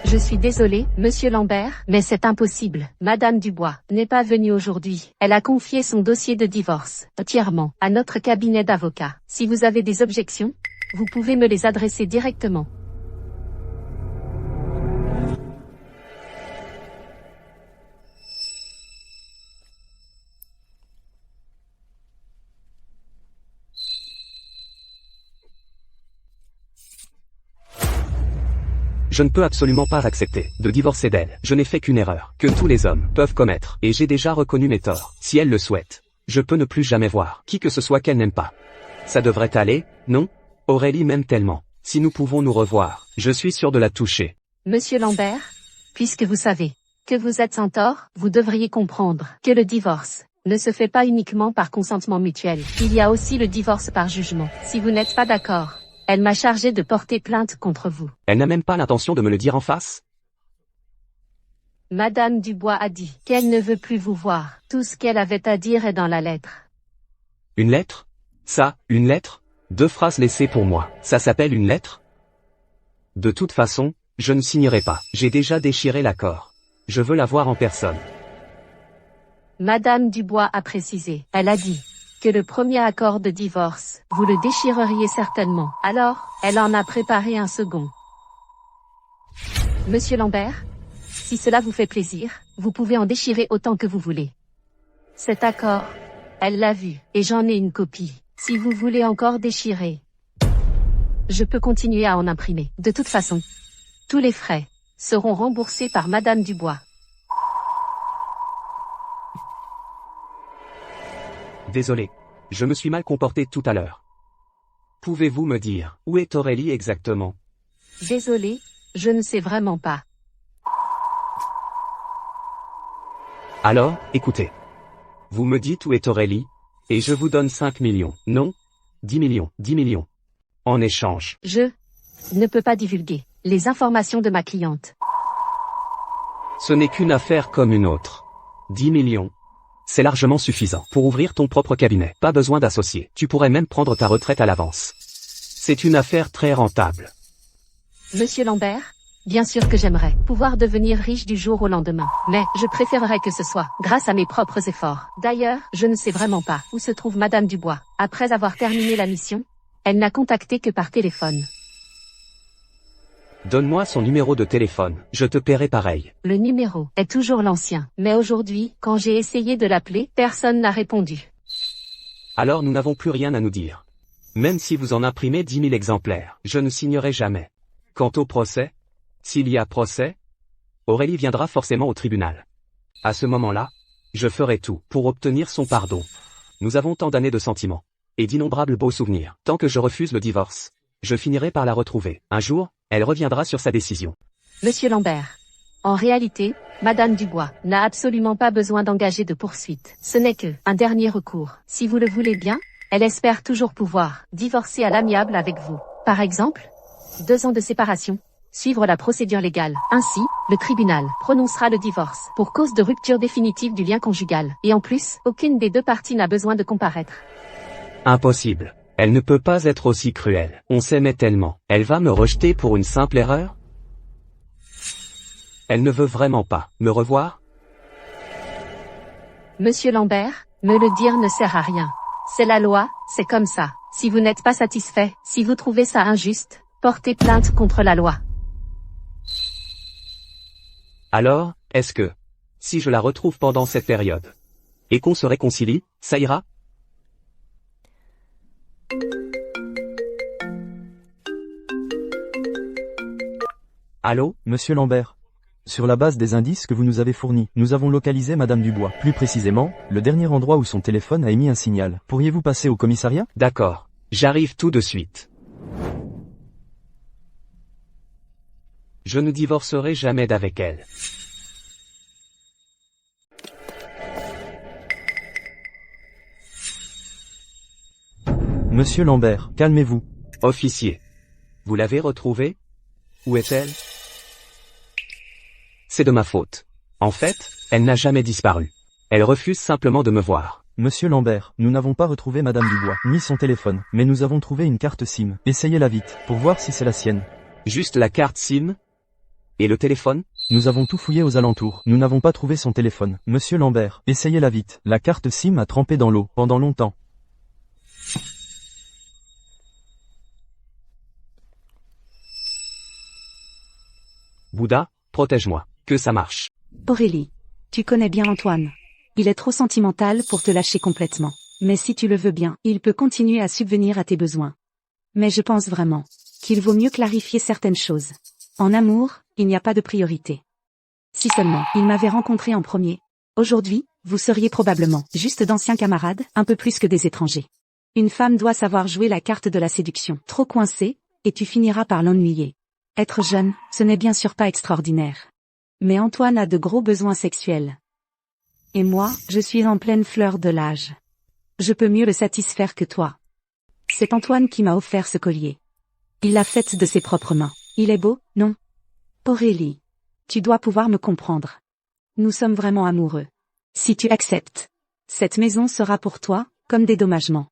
Je suis désolée, monsieur Lambert, mais c'est impossible. Madame Dubois n'est pas venue aujourd'hui. Elle a confié son dossier de divorce, entièrement, à notre cabinet d'avocats. Si vous avez des objections, vous pouvez me les adresser directement. Je ne peux absolument pas accepter de divorcer d'elle. Je n'ai fait qu'une erreur, que tous les hommes peuvent commettre, et j'ai déjà reconnu mes torts. Si elle le souhaite, je peux ne plus jamais voir qui que ce soit qu'elle n'aime pas. Ça devrait aller, non? Aurélie m'aime tellement. Si nous pouvons nous revoir, je suis sûr de la toucher. Monsieur Lambert, puisque vous savez que vous êtes sans tort, vous devriez comprendre que le divorce ne se fait pas uniquement par consentement mutuel. Il y a aussi le divorce par jugement. Si vous n'êtes pas d'accord, elle m'a chargé de porter plainte contre vous. Elle n'a même pas l'intention de me le dire en face? Madame Dubois a dit qu'elle ne veut plus vous voir. Tout ce qu'elle avait à dire est dans la lettre. Une lettre? Ça, une lettre? 2 phrases laissées pour moi. Ça s'appelle une lettre? De toute façon, je ne signerai pas. J'ai déjà déchiré l'accord. Je veux la voir en personne. Madame Dubois a précisé. Elle a dit que le premier accord de divorce, vous le déchireriez certainement. Alors, elle en a préparé un second. Monsieur Lambert, si cela vous fait plaisir, vous pouvez en déchirer autant que vous voulez. Cet accord, elle l'a vu, et j'en ai une copie. Si vous voulez encore déchirer, je peux continuer à en imprimer. De toute façon, tous les frais seront remboursés par Madame Dubois. Désolé. Je me suis mal comporté tout à l'heure. Pouvez-vous me dire où est Aurélie exactement? Désolé, je ne sais vraiment pas. Alors, écoutez. Vous me dites où est Aurélie, et je vous donne 5 millions. Non? 10 millions, 10 millions. En échange. Je ne peux pas divulguer les informations de ma cliente. Ce n'est qu'une affaire comme une autre. 10 millions. C'est largement suffisant pour ouvrir ton propre cabinet. Pas besoin d'associer. Tu pourrais même prendre ta retraite à l'avance. C'est une affaire très rentable. Monsieur Lambert, bien sûr que j'aimerais pouvoir devenir riche du jour au lendemain. Mais je préférerais que ce soit grâce à mes propres efforts. D'ailleurs, je ne sais vraiment pas où se trouve Madame Dubois. Après avoir terminé la mission, elle n'a contacté que par téléphone. Donne-moi son numéro de téléphone. Je te paierai pareil. Le numéro est toujours l'ancien. Mais aujourd'hui, quand j'ai essayé de l'appeler, personne n'a répondu. Alors nous n'avons plus rien à nous dire. Même si vous en imprimez 10 000 exemplaires, je ne signerai jamais. Quant au procès, s'il y a procès, Aurélie viendra forcément au tribunal. À ce moment-là, je ferai tout pour obtenir son pardon. Nous avons tant d'années de sentiments, et d'innombrables beaux souvenirs. Tant que je refuse le divorce, je finirai par la retrouver. Un jour, elle reviendra sur sa décision. Monsieur Lambert, en réalité, Madame Dubois n'a absolument pas besoin d'engager de poursuite. Ce n'est que un dernier recours. Si vous le voulez bien, elle espère toujours pouvoir divorcer à l'amiable avec vous. Par exemple, 2 ans de séparation, suivre la procédure légale. Ainsi, le tribunal prononcera le divorce pour cause de rupture définitive du lien conjugal. Et en plus, aucune des deux parties n'a besoin de comparaître. Impossible. Elle ne peut pas être aussi cruelle. On s'aimait tellement. Elle va me rejeter pour une simple erreur? Elle ne veut vraiment pas me revoir? Monsieur Lambert, me le dire ne sert à rien. C'est la loi, c'est comme ça. Si vous n'êtes pas satisfait, si vous trouvez ça injuste, portez plainte contre la loi. Alors, est-ce que, si je la retrouve pendant cette période, et qu'on se réconcilie, ça ira? Allô? Monsieur Lambert. Sur la base des indices que vous nous avez fournis, nous avons localisé Madame Dubois. Plus précisément, le dernier endroit où son téléphone a émis un signal. Pourriez-vous passer au commissariat? D'accord. J'arrive tout de suite. Je ne divorcerai jamais d'avec elle. Monsieur Lambert, calmez-vous. Officier. Vous l'avez retrouvée? Où est-elle? C'est de ma faute. En fait, elle n'a jamais disparu. Elle refuse simplement de me voir. Monsieur Lambert, nous n'avons pas retrouvé Madame Dubois, ni son téléphone, mais nous avons trouvé une carte SIM. Essayez-la vite, pour voir si c'est la sienne. Juste la carte SIM? Et le téléphone? Nous avons tout fouillé aux alentours. Nous n'avons pas trouvé son téléphone. Monsieur Lambert, essayez-la vite. La carte SIM a trempé dans l'eau, pendant longtemps. Bouddha, protège-moi. Que ça marche. Aurélie, tu connais bien Antoine. Il est trop sentimental pour te lâcher complètement. Mais si tu le veux bien, il peut continuer à subvenir à tes besoins. Mais je pense vraiment qu'il vaut mieux clarifier certaines choses. En amour, il n'y a pas de priorité. Si seulement il m'avait rencontré en premier. Aujourd'hui, vous seriez probablement juste d'anciens camarades, un peu plus que des étrangers. Une femme doit savoir jouer la carte de la séduction. Trop coincée, et tu finiras par l'ennuyer. Être jeune, ce n'est bien sûr pas extraordinaire. Mais Antoine a de gros besoins sexuels. Et moi, je suis en pleine fleur de l'âge. Je peux mieux le satisfaire que toi. C'est Antoine qui m'a offert ce collier. Il l'a fait de ses propres mains. Il est beau, non? Aurélie, tu dois pouvoir me comprendre. Nous sommes vraiment amoureux. Si tu acceptes, cette maison sera pour toi, comme dédommagement.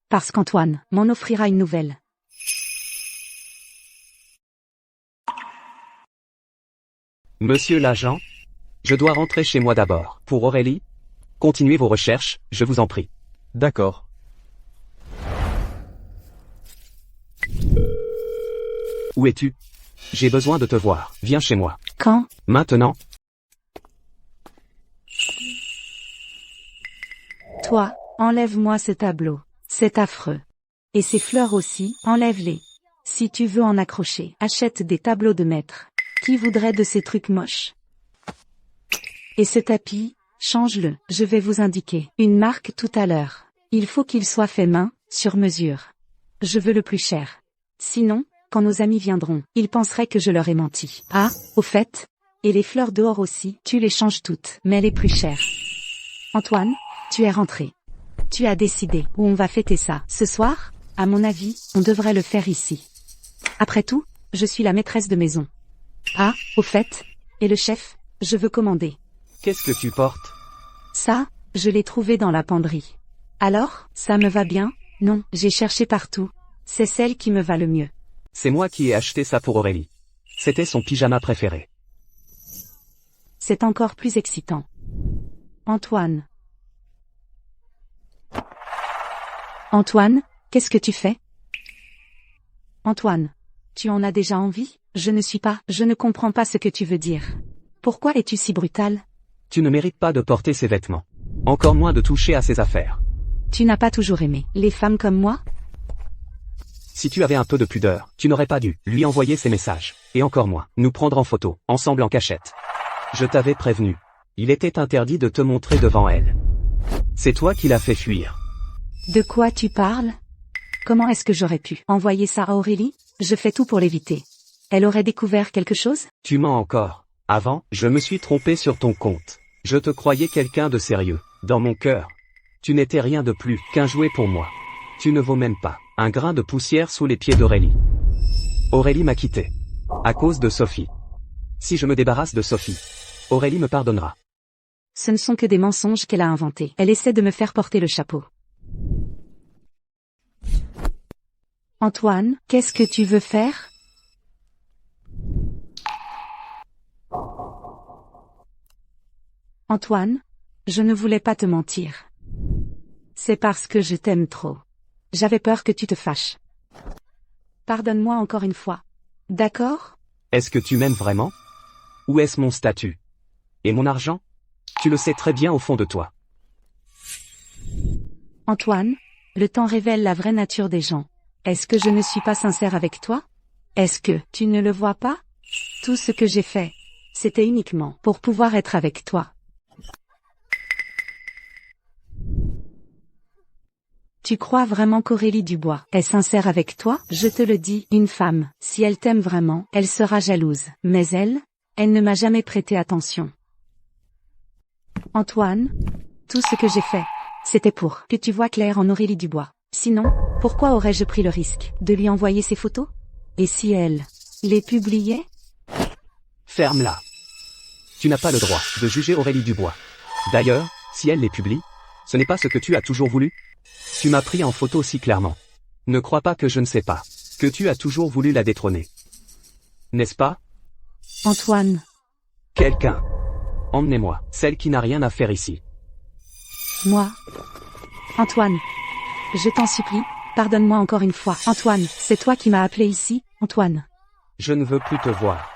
Parce qu'Antoine m'en offrira une nouvelle. Monsieur l'agent, je dois rentrer chez moi d'abord. Pour Aurélie, continuez vos recherches, je vous en prie. D'accord. Où es-tu? J'ai besoin de te voir. Viens chez moi. Quand? Maintenant? Toi, enlève-moi ce tableau. C'est affreux. Et ces fleurs aussi, enlève-les. Si tu veux en accrocher, achète des tableaux de maître. Qui voudrait de ces trucs moches? Et ce tapis, change-le. Je vais vous indiquer une marque tout à l'heure. Il faut qu'il soit fait main, sur mesure. Je veux le plus cher. Sinon, quand nos amis viendront, ils penseraient que je leur ai menti. Ah, au fait, et les fleurs dehors aussi, tu les changes toutes, mais les plus chères. Antoine, tu es rentré. Tu as décidé où on va fêter ça. Ce soir, à mon avis, on devrait le faire ici. Après tout, je suis la maîtresse de maison. Ah, au fait, et le chef, je veux commander. Qu'est-ce que tu portes? Ça, je l'ai trouvé dans la penderie. Alors, ça me va bien? Non, j'ai cherché partout. C'est celle qui me va le mieux. C'est moi qui ai acheté ça pour Aurélie. C'était son pyjama préféré. C'est encore plus excitant. Antoine. Antoine, qu'est-ce que tu fais? Antoine, tu en as déjà envie? Je ne comprends pas ce que tu veux dire. Pourquoi es-tu si brutal? Tu ne mérites pas de porter ces vêtements. Encore moins de toucher à ses affaires. Tu n'as pas toujours aimé les femmes comme moi? Si tu avais un peu de pudeur, tu n'aurais pas dû lui envoyer ces messages. Et encore moins, nous prendre en photo, ensemble en cachette. Je t'avais prévenu. Il était interdit de te montrer devant elle. C'est toi qui l'as fait fuir. De quoi tu parles? Comment est-ce que j'aurais pu envoyer ça à Aurélie? Je fais tout pour l'éviter. Elle aurait découvert quelque chose? Tu mens encore. Avant, je me suis trompé sur ton compte. Je te croyais quelqu'un de sérieux. Dans mon cœur. Tu n'étais rien de plus qu'un jouet pour moi. Tu ne vaux même pas un grain de poussière sous les pieds d'Aurélie. Aurélie m'a quitté. À cause de Sophie. Si je me débarrasse de Sophie, Aurélie me pardonnera. Ce ne sont que des mensonges qu'elle a inventés. Elle essaie de me faire porter le chapeau. Antoine, qu'est-ce que tu veux faire? Antoine, je ne voulais pas te mentir. C'est parce que je t'aime trop. J'avais peur que tu te fâches. Pardonne-moi encore une fois. D'accord? Est-ce que tu m'aimes vraiment? Ou est-ce mon statut? Et mon argent? Tu le sais très bien au fond de toi. Antoine, le temps révèle la vraie nature des gens. Est-ce que je ne suis pas sincère avec toi? Est-ce que tu ne le vois pas? Tout ce que j'ai fait, c'était uniquement pour pouvoir être avec toi. Tu crois vraiment qu'Aurélie Dubois est sincère avec toi? Je te le dis, une femme, si elle t'aime vraiment, elle sera jalouse. Mais elle ne m'a jamais prêté attention. Antoine, tout ce que j'ai fait, c'était pour que tu vois clair en Aurélie Dubois. Sinon, pourquoi aurais-je pris le risque de lui envoyer ces photos? Et si elle les publiait? Ferme-la. Tu n'as pas le droit de juger Aurélie Dubois. D'ailleurs, si elle les publie, ce n'est pas ce que tu as toujours voulu. Tu m'as pris en photo si clairement. Ne crois pas que je ne sais pas que tu as toujours voulu la détrôner. N'est-ce pas? Antoine. Quelqu'un. Emmenez-moi, celle qui n'a rien à faire ici. Moi. Antoine. Je t'en supplie, pardonne-moi encore une fois. Antoine, c'est toi qui m'as appelé ici, Antoine. Je ne veux plus te voir.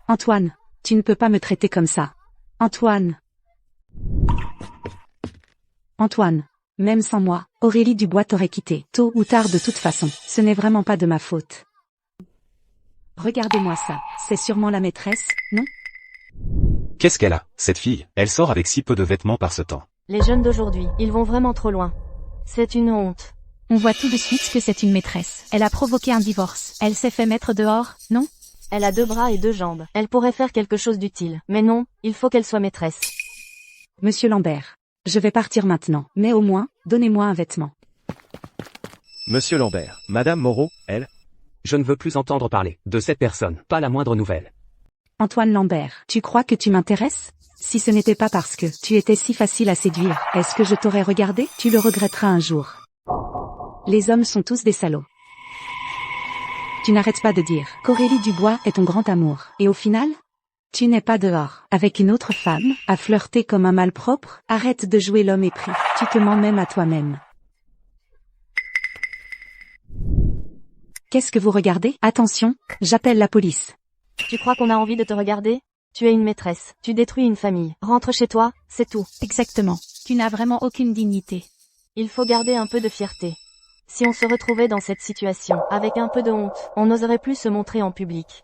Antoine, tu ne peux pas me traiter comme ça. Antoine. Antoine. Même sans moi, Aurélie Dubois t'aurait quitté, tôt ou tard de toute façon. Ce n'est vraiment pas de ma faute. Regardez-moi ça, c'est sûrement la maîtresse, non? Qu'est-ce qu'elle a, cette fille? Elle sort avec si peu de vêtements par ce temps. Les jeunes d'aujourd'hui, ils vont vraiment trop loin. C'est une honte. On voit tout de suite que c'est une maîtresse. Elle a provoqué un divorce. Elle s'est fait mettre dehors, non? Elle a 2 bras et 2 jambes. Elle pourrait faire quelque chose d'utile. Mais non, il faut qu'elle soit maîtresse. Monsieur Lambert. Je vais partir maintenant, mais au moins, donnez-moi un vêtement. Monsieur Lambert, Madame Moreau, elle? Je ne veux plus entendre parler de cette personne, pas la moindre nouvelle. Antoine Lambert, tu crois que tu m'intéresses? Si ce n'était pas parce que tu étais si facile à séduire, est-ce que je t'aurais regardé? Tu le regretteras un jour. Les hommes sont tous des salauds. Tu n'arrêtes pas de dire qu'Aurélie Dubois est ton grand amour. Et au final? Tu n'es pas dehors, avec une autre femme, à flirter comme un malpropre. Arrête de jouer l'homme épris, tu te mens même à toi-même. Qu'est-ce que vous regardez? Attention, j'appelle la police. Tu crois qu'on a envie de te regarder? Tu es une maîtresse, tu détruis une famille. Rentre chez toi, c'est tout. Exactement. Tu n'as vraiment aucune dignité. Il faut garder un peu de fierté. Si on se retrouvait dans cette situation, avec un peu de honte, on n'oserait plus se montrer en public.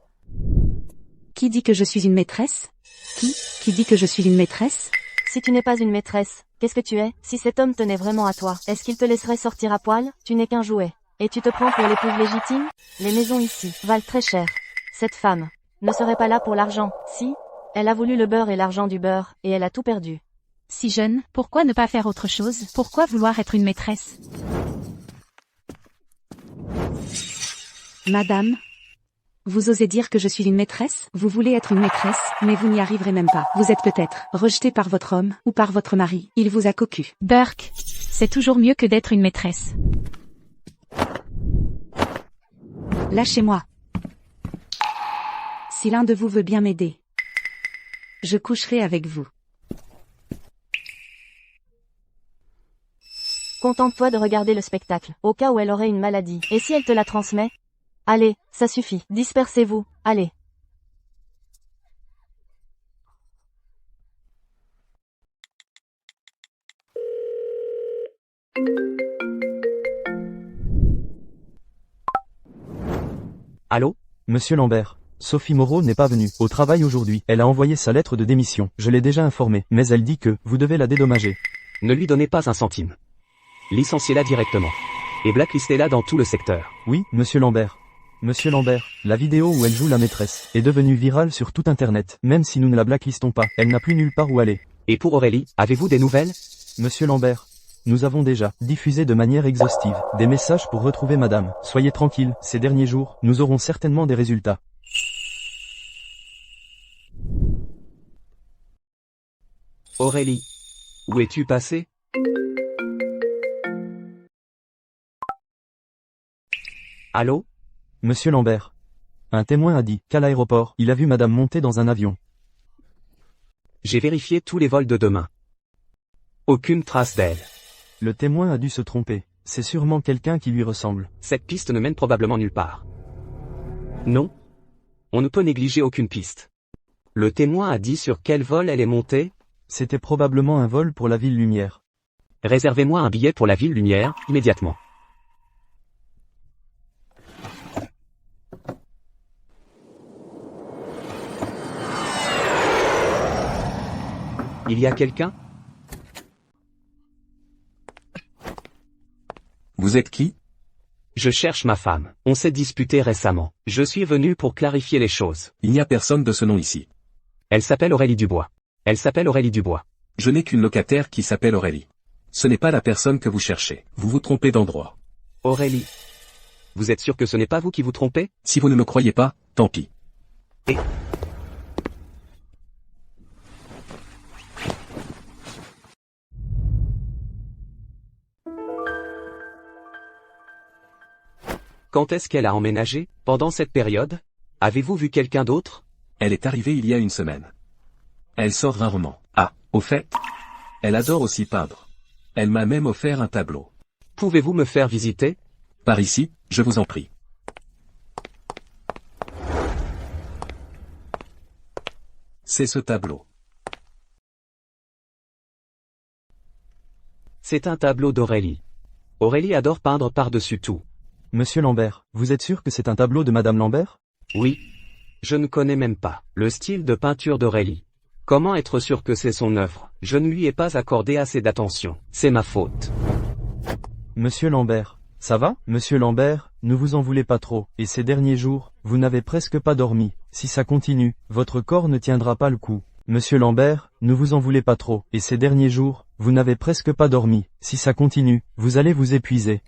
Qui dit que je suis une maîtresse? Qui dit que je suis une maîtresse? Si tu n'es pas une maîtresse, qu'est-ce que tu es? Si cet homme tenait vraiment à toi, est-ce qu'il te laisserait sortir à poil? Tu n'es qu'un jouet. Et tu te prends pour l'épouse légitime? Les maisons ici valent très cher. Cette femme ne serait pas là pour l'argent, si? Elle a voulu le beurre et l'argent du beurre, et elle a tout perdu. Si jeune, pourquoi ne pas faire autre chose? Pourquoi vouloir être une maîtresse? Madame, vous osez dire que je suis une maîtresse? Vous voulez être une maîtresse, mais vous n'y arriverez même pas. Vous êtes peut-être rejetée par votre homme, ou par votre mari. Il vous a cocu. Burke, c'est toujours mieux que d'être une maîtresse. Lâchez-moi. Si l'un de vous veut bien m'aider, je coucherai avec vous. Contente-toi de regarder le spectacle, au cas où elle aurait une maladie. Et si elle te la transmet? Allez, ça suffit. Dispersez-vous, allez. Allô? Monsieur Lambert, Sophie Moreau n'est pas venue au travail aujourd'hui. Elle a envoyé sa lettre de démission. Je l'ai déjà informée, mais elle dit que vous devez la dédommager. Ne lui donnez pas un centime. Licenciez-la directement. Et blacklistez-la dans tout le secteur. Oui, monsieur Lambert. Monsieur Lambert, la vidéo où elle joue la maîtresse est devenue virale sur tout Internet. Même si nous ne la blacklistons pas, elle n'a plus nulle part où aller. Et pour Aurélie, avez-vous des nouvelles? Monsieur Lambert, nous avons déjà diffusé de manière exhaustive des messages pour retrouver madame. Soyez tranquille, ces derniers jours, nous aurons certainement des résultats. Aurélie, où es-tu passée? Allô? Monsieur Lambert. Un témoin a dit qu'à l'aéroport, il a vu madame monter dans un avion. J'ai vérifié tous les vols de demain. Aucune trace d'elle. Le témoin a dû se tromper. C'est sûrement quelqu'un qui lui ressemble. Cette piste ne mène probablement nulle part. Non. On ne peut négliger aucune piste. Le témoin a dit sur quel vol elle est montée? C'était probablement un vol pour la Ville Lumière. Réservez-moi un billet pour la Ville Lumière, immédiatement. Il y a quelqu'un? Vous êtes qui? Je cherche ma femme. On s'est disputé récemment. Je suis venu pour clarifier les choses. Il n'y a personne de ce nom ici. Elle s'appelle Aurélie Dubois. Elle s'appelle Aurélie Dubois. Je n'ai qu'une locataire qui s'appelle Aurélie. Ce n'est pas la personne que vous cherchez. Vous vous trompez d'endroit. Aurélie. Vous êtes sûr que ce n'est pas vous qui vous trompez? Si vous ne me croyez pas, tant pis. Et... Quand est-ce qu'elle a emménagé? Pendant cette période? Avez-vous vu quelqu'un d'autre? Elle est arrivée il y a une semaine. Elle sort rarement. Ah, au fait, elle adore aussi peindre. Elle m'a même offert un tableau. Pouvez-vous me faire visiter? Par ici, je vous en prie. C'est ce tableau. C'est un tableau d'Aurélie. Aurélie adore peindre par-dessus tout. Monsieur Lambert, vous êtes sûr que c'est un tableau de madame Lambert? Oui. Je ne connais même pas le style de peinture d'Aurélie. Comment être sûr que c'est son œuvre? Je ne lui ai pas accordé assez d'attention. C'est ma faute. Monsieur Lambert, ça va? Monsieur Lambert, ne vous en voulez pas trop. Et ces derniers jours, vous n'avez presque pas dormi. Si ça continue, votre corps ne tiendra pas le coup. Monsieur Lambert, ne vous en voulez pas trop. Et ces derniers jours, vous n'avez presque pas dormi. Si ça continue, vous allez vous épuiser.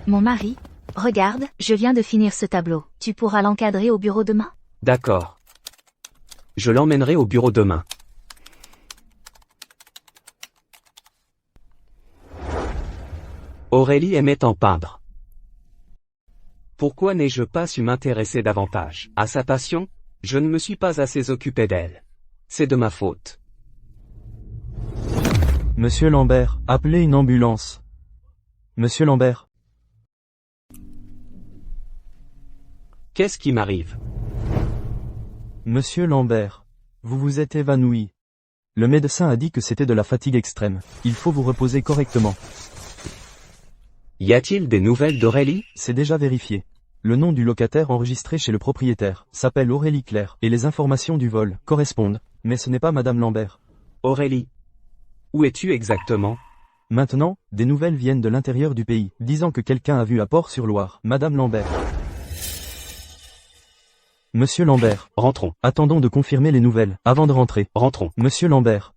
Mon mari, regarde, je viens de finir ce tableau. Tu pourras l'encadrer au bureau demain? D'accord. Je l'emmènerai au bureau demain. Aurélie aimait en peindre. Pourquoi n'ai-je pas su m'intéresser davantage à sa passion? Je ne me suis pas assez occupé d'elle. C'est de ma faute. Monsieur Lambert, appelez une ambulance. Monsieur Lambert. Qu'est-ce qui m'arrive? Monsieur Lambert. Vous vous êtes évanoui. Le médecin a dit que c'était de la fatigue extrême. Il faut vous reposer correctement. Y a-t-il des nouvelles d'Aurélie? C'est déjà vérifié. Le nom du locataire enregistré chez le propriétaire s'appelle Aurélie Claire, et les informations du vol correspondent, mais ce n'est pas Madame Lambert. Aurélie. Où es-tu exactement? Maintenant, des nouvelles viennent de l'intérieur du pays, disant que quelqu'un a vu à Port-sur-Loire Madame Lambert. Monsieur Lambert. Rentrons. Attendons de confirmer les nouvelles, avant de rentrer. Rentrons. Monsieur Lambert.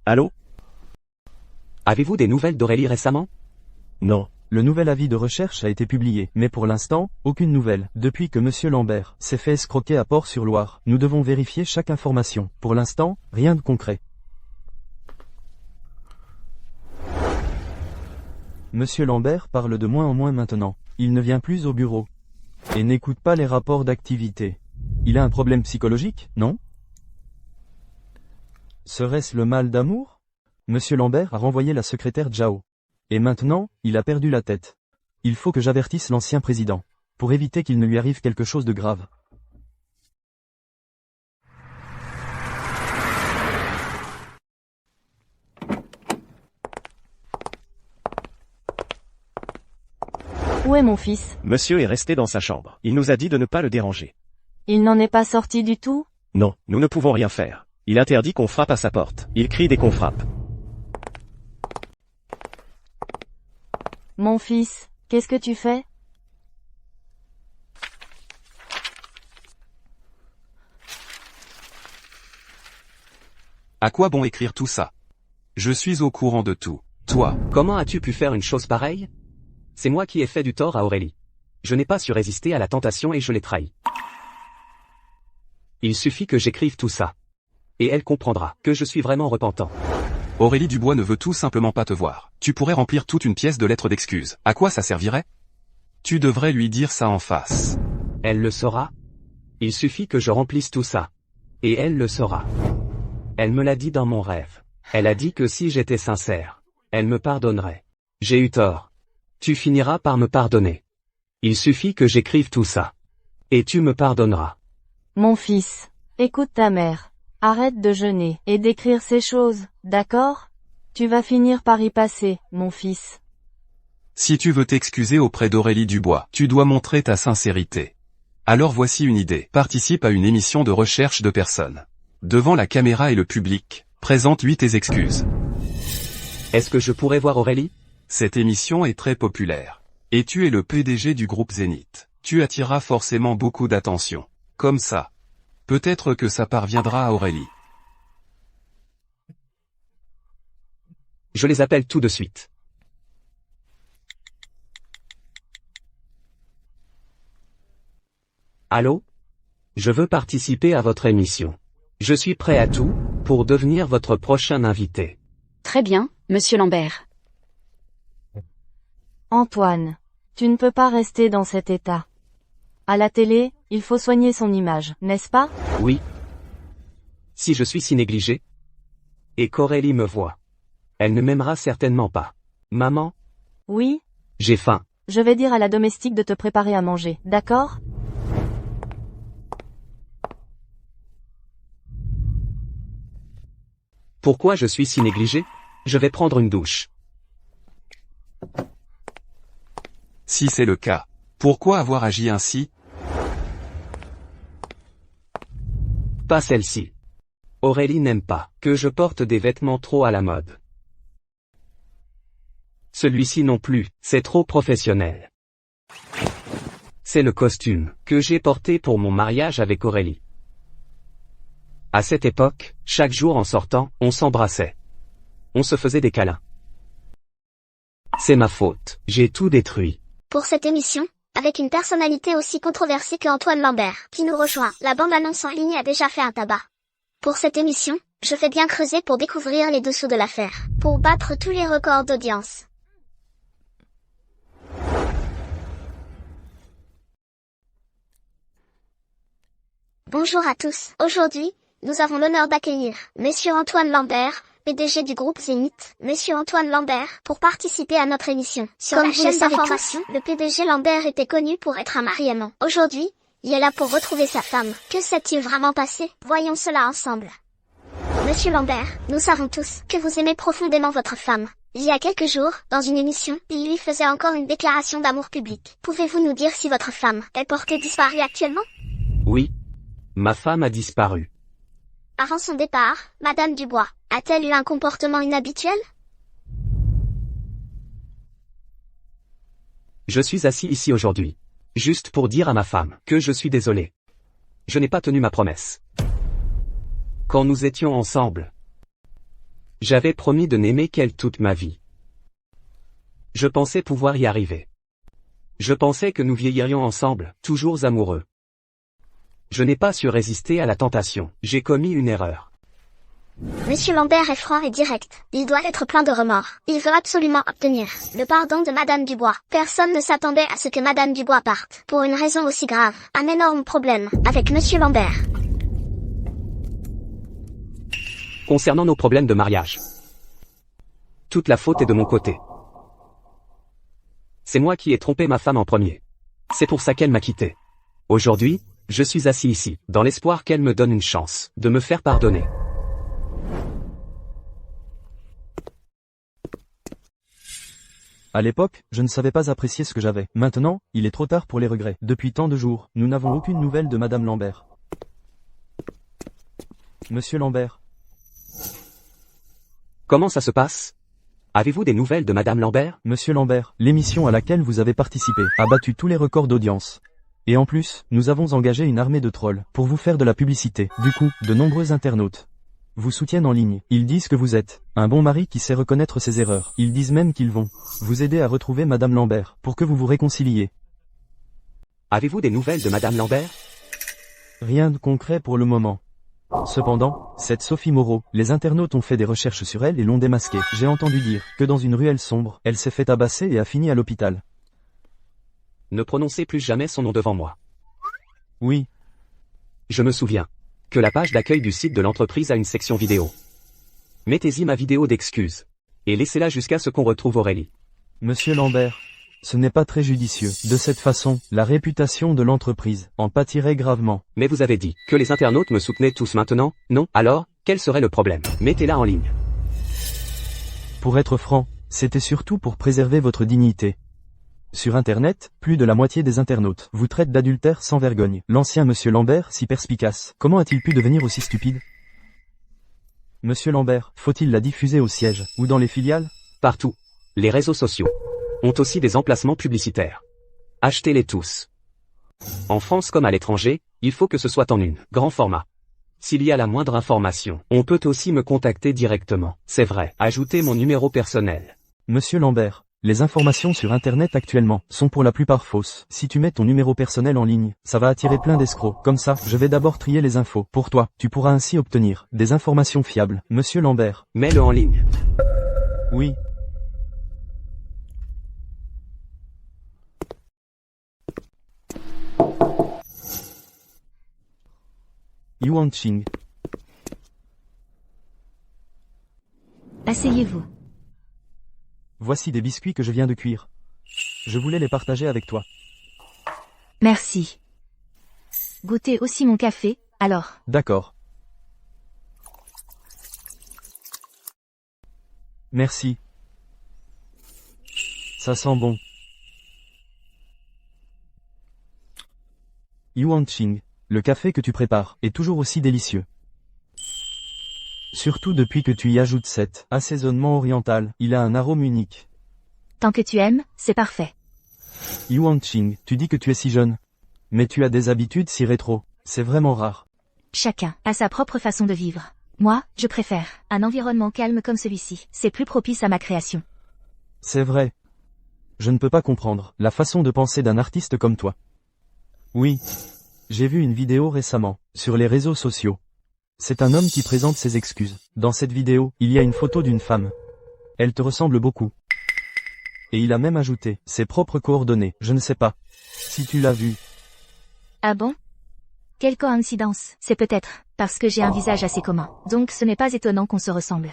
Allô? Avez-vous des nouvelles d'Aurélie récemment? Non. Le nouvel avis de recherche a été publié, mais pour l'instant, aucune nouvelle. Depuis que Monsieur Lambert s'est fait escroquer à Port-sur-Loire, nous devons vérifier chaque information. Pour l'instant, rien de concret. Monsieur Lambert parle de moins en moins maintenant. Il ne vient plus au bureau. Et n'écoute pas les rapports d'activité. Il a un problème psychologique, non? Serait-ce le mal d'amour? Monsieur Lambert a renvoyé la secrétaire Zhao. Et maintenant, il a perdu la tête. Il faut que j'avertisse l'ancien président, pour éviter qu'il ne lui arrive quelque chose de grave. Où est mon fils? Monsieur est resté dans sa chambre. Il nous a dit de ne pas le déranger. Il n'en est pas sorti du tout? Non, nous ne pouvons rien faire. Il interdit qu'on frappe à sa porte. Il crie dès qu'on frappe. Mon fils, qu'est-ce que tu fais? À quoi bon écrire tout ça? Je suis au courant de tout. Toi, Comment as-tu pu faire une chose pareille? C'est moi qui ai fait du tort à Aurélie. Je n'ai pas su résister à la tentation et je l'ai trahi. Il suffit que j'écrive tout ça. Et elle comprendra que je suis vraiment repentant. Aurélie Dubois ne veut tout simplement pas te voir. Tu pourrais remplir toute une pièce de lettres d'excuses. À quoi ça servirait? Tu devrais lui dire ça en face. Elle le saura. Il suffit que je remplisse tout ça. Et elle le saura. Elle me l'a dit dans mon rêve. Elle a dit que si j'étais sincère, elle me pardonnerait. J'ai eu tort. Tu finiras par me pardonner. Il suffit que j'écrive tout ça. Et tu me pardonneras. Mon fils, écoute ta mère. Arrête de jeûner et d'écrire ces choses, d'accord? Tu vas finir par y passer, mon fils. Si tu veux t'excuser auprès d'Aurélie Dubois, tu dois montrer ta sincérité. Alors voici une idée. Participe à une émission de recherche de personnes. Devant la caméra et le public, présente-lui tes excuses. Est-ce que je pourrais voir Aurélie? Cette émission est très populaire. Et tu es le PDG du groupe Zénith. Tu attireras forcément beaucoup d'attention. Comme ça. Peut-être que ça parviendra à Aurélie. Je les appelle tout de suite. Allô? Je veux participer à votre émission. Je suis prêt à tout, pour devenir votre prochain invité. Très bien, Monsieur Lambert. Antoine, tu ne peux pas rester dans cet état. À la télé, il faut soigner son image, n'est-ce pas? Oui. Si je suis si négligé, et qu'Aurélie me voit, elle ne m'aimera certainement pas. Maman? Oui? J'ai faim. Je vais dire à la domestique de te préparer à manger, d'accord? Pourquoi je suis si négligé? Je vais prendre une douche. Si c'est le cas, pourquoi avoir agi ainsi? Pas celle-ci. Aurélie n'aime pas que je porte des vêtements trop à la mode. Celui-ci non plus, c'est trop professionnel. C'est le costume que j'ai porté pour mon mariage avec Aurélie. À cette époque, chaque jour en sortant, on s'embrassait. On se faisait des câlins. C'est ma faute, j'ai tout détruit. Pour cette émission, avec une personnalité aussi controversée que Antoine Lambert, qui nous rejoint, la bande-annonce en ligne a déjà fait un tabac. Pour cette émission, je vais bien creuser pour découvrir les dessous de l'affaire, pour battre tous les records d'audience. Bonjour à tous. Aujourd'hui, nous avons l'honneur d'accueillir Monsieur Antoine Lambert, PDG du groupe Zénith. Monsieur Antoine Lambert, pour participer à notre émission. Sur la chaîne d'information, le PDG Lambert était connu pour être un mari aimant. Aujourd'hui, il est là pour retrouver sa femme. Que s'est-il vraiment passé? Voyons cela ensemble. Monsieur Lambert, nous savons tous que vous aimez profondément votre femme. Il y a quelques jours, dans une émission, il lui faisait encore une déclaration d'amour public. Pouvez-vous nous dire si votre femme est portée disparue actuellement? Oui. Ma femme a disparu. Avant son départ, Madame Dubois a-t-elle eu un comportement inhabituel? Je suis assis ici aujourd'hui. Juste pour dire à ma femme que je suis désolé. Je n'ai pas tenu ma promesse. Quand nous étions ensemble, j'avais promis de n'aimer qu'elle toute ma vie. Je pensais pouvoir y arriver. Je pensais que nous vieillirions ensemble, toujours amoureux. Je n'ai pas su résister à la tentation. J'ai commis une erreur. Monsieur Lambert est franc et direct. Il doit être plein de remords. Il veut absolument obtenir le pardon de Madame Dubois. Personne ne s'attendait à ce que Madame Dubois parte. Pour une raison aussi grave. Un énorme problème avec Monsieur Lambert. Concernant nos problèmes de mariage, toute la faute est de mon côté. C'est moi qui ai trompé ma femme en premier. C'est pour ça qu'elle m'a quitté. Aujourd'hui, je suis assis ici, dans l'espoir qu'elle me donne une chance de me faire pardonner. À l'époque, je ne savais pas apprécier ce que j'avais. Maintenant, il est trop tard pour les regrets. Depuis tant de jours, nous n'avons aucune nouvelle de Madame Lambert. Monsieur Lambert. Comment ça se passe? Avez-vous des nouvelles de Madame Lambert? Monsieur Lambert, l'émission à laquelle vous avez participé a battu tous les records d'audience. Et en plus, nous avons engagé une armée de trolls pour vous faire de la publicité. Du coup, de nombreux internautes vous soutiennent en ligne. Ils disent que vous êtes un bon mari qui sait reconnaître ses erreurs. Ils disent même qu'ils vont vous aider à retrouver Madame Lambert pour que vous vous réconciliez. Avez-vous des nouvelles de Madame Lambert? Rien de concret pour le moment. Cependant, cette Sophie Moreau, les internautes ont fait des recherches sur elle et l'ont démasquée. J'ai entendu dire que dans une ruelle sombre, elle s'est fait tabasser et a fini à l'hôpital. Ne prononcez plus jamais son nom devant moi. Oui. Je me souviens que la page d'accueil du site de l'entreprise a une section vidéo. Mettez-y ma vidéo d'excuses. Et laissez-la jusqu'à ce qu'on retrouve Aurélie. Monsieur Lambert, ce n'est pas très judicieux. De cette façon, la réputation de l'entreprise en pâtirait gravement. Mais vous avez dit que les internautes me soutenaient tous maintenant, non? Alors, quel serait le problème? Mettez-la en ligne. Pour être franc, c'était surtout pour préserver votre dignité. Sur Internet, plus de la moitié des internautes vous traitent d'adultère sans vergogne. L'ancien Monsieur Lambert, si perspicace, comment a-t-il pu devenir aussi stupide? Monsieur Lambert, faut-il la diffuser au siège, ou dans les filiales? Partout. Les réseaux sociaux ont aussi des emplacements publicitaires. Achetez-les tous. En France comme à l'étranger, il faut que ce soit en grand format. S'il y a la moindre information, on peut aussi me contacter directement. C'est vrai, ajoutez mon numéro personnel. Monsieur Lambert, les informations sur Internet actuellement sont pour la plupart fausses. Si tu mets ton numéro personnel en ligne, ça va attirer plein d'escrocs. Comme ça, je vais d'abord trier les infos. Pour toi, tu pourras ainsi obtenir des informations fiables. Monsieur Lambert. Mets-le en ligne. Oui. Yuan Qing. Asseyez-vous. Voici des biscuits que je viens de cuire. Je voulais les partager avec toi. Merci. Goûtez aussi mon café, alors. D'accord. Merci. Ça sent bon. Yuan Qing, le café que tu prépares est toujours aussi délicieux. Surtout depuis que tu y ajoutes cet assaisonnement oriental, il a un arôme unique. Tant que tu aimes, c'est parfait. Yuan Qing, tu dis que tu es si jeune. Mais tu as des habitudes si rétro. C'est vraiment rare. Chacun a sa propre façon de vivre. Moi, je préfère un environnement calme comme celui-ci. C'est plus propice à ma création. C'est vrai. Je ne peux pas comprendre la façon de penser d'un artiste comme toi. Oui. J'ai vu une vidéo récemment, sur les réseaux sociaux. C'est un homme qui présente ses excuses. Dans cette vidéo, il y a une photo d'une femme. Elle te ressemble beaucoup. Et il a même ajouté ses propres coordonnées. Je ne sais pas si tu l'as vu. Ah bon? Quelle coïncidence. C'est peut-être parce que j'ai un visage assez commun. Donc ce n'est pas étonnant qu'on se ressemble.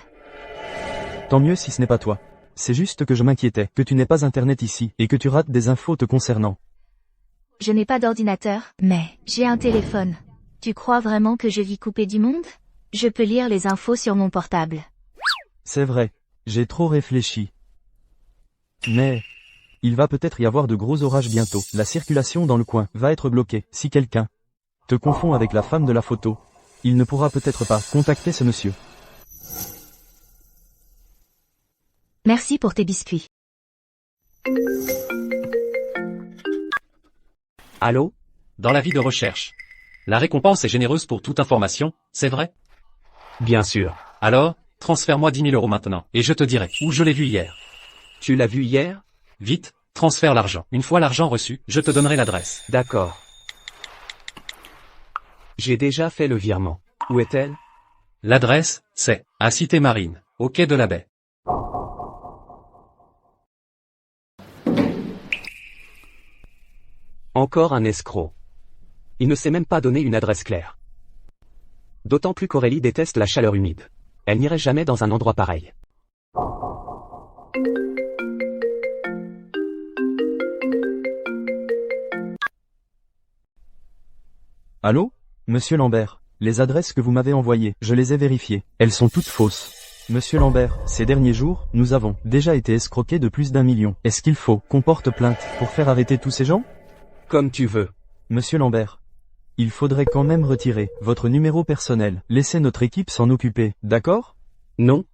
Tant mieux si ce n'est pas toi. C'est juste que je m'inquiétais, que tu n'aies pas internet ici, et que tu rates des infos te concernant. Je n'ai pas d'ordinateur, mais j'ai un téléphone. Tu crois vraiment que je vis coupé du monde? Je peux lire les infos sur mon portable. C'est vrai, j'ai trop réfléchi. Mais il va peut-être y avoir de gros orages bientôt. La circulation dans le coin va être bloquée. Si quelqu'un te confond avec la femme de la photo, il ne pourra peut-être pas contacter ce monsieur. Merci pour tes biscuits. Allô? Dans la vie de recherche. La récompense est généreuse pour toute information, c'est vrai? Bien sûr. Alors, transfère-moi 10 000 € maintenant, et je te dirai où je l'ai vu hier. Tu l'as vu hier? Vite, transfère l'argent. Une fois l'argent reçu, je te donnerai l'adresse. D'accord. J'ai déjà fait le virement. Où est-elle? L'adresse, c'est à Cité Marine, au quai de la baie. Encore un escroc. Il ne sait même pas donner une adresse claire. D'autant plus qu'Aurélie déteste la chaleur humide. Elle n'irait jamais dans un endroit pareil. Allô? Monsieur Lambert, les adresses que vous m'avez envoyées, je les ai vérifiées. Elles sont toutes fausses. Monsieur Lambert, ces derniers jours, nous avons déjà été escroqués de plus d'1 million. Est-ce qu'il faut qu'on porte plainte pour faire arrêter tous ces gens? Comme tu veux. Monsieur Lambert, il faudrait quand même retirer votre numéro personnel. Laissez notre équipe s'en occuper, d'accord? Non.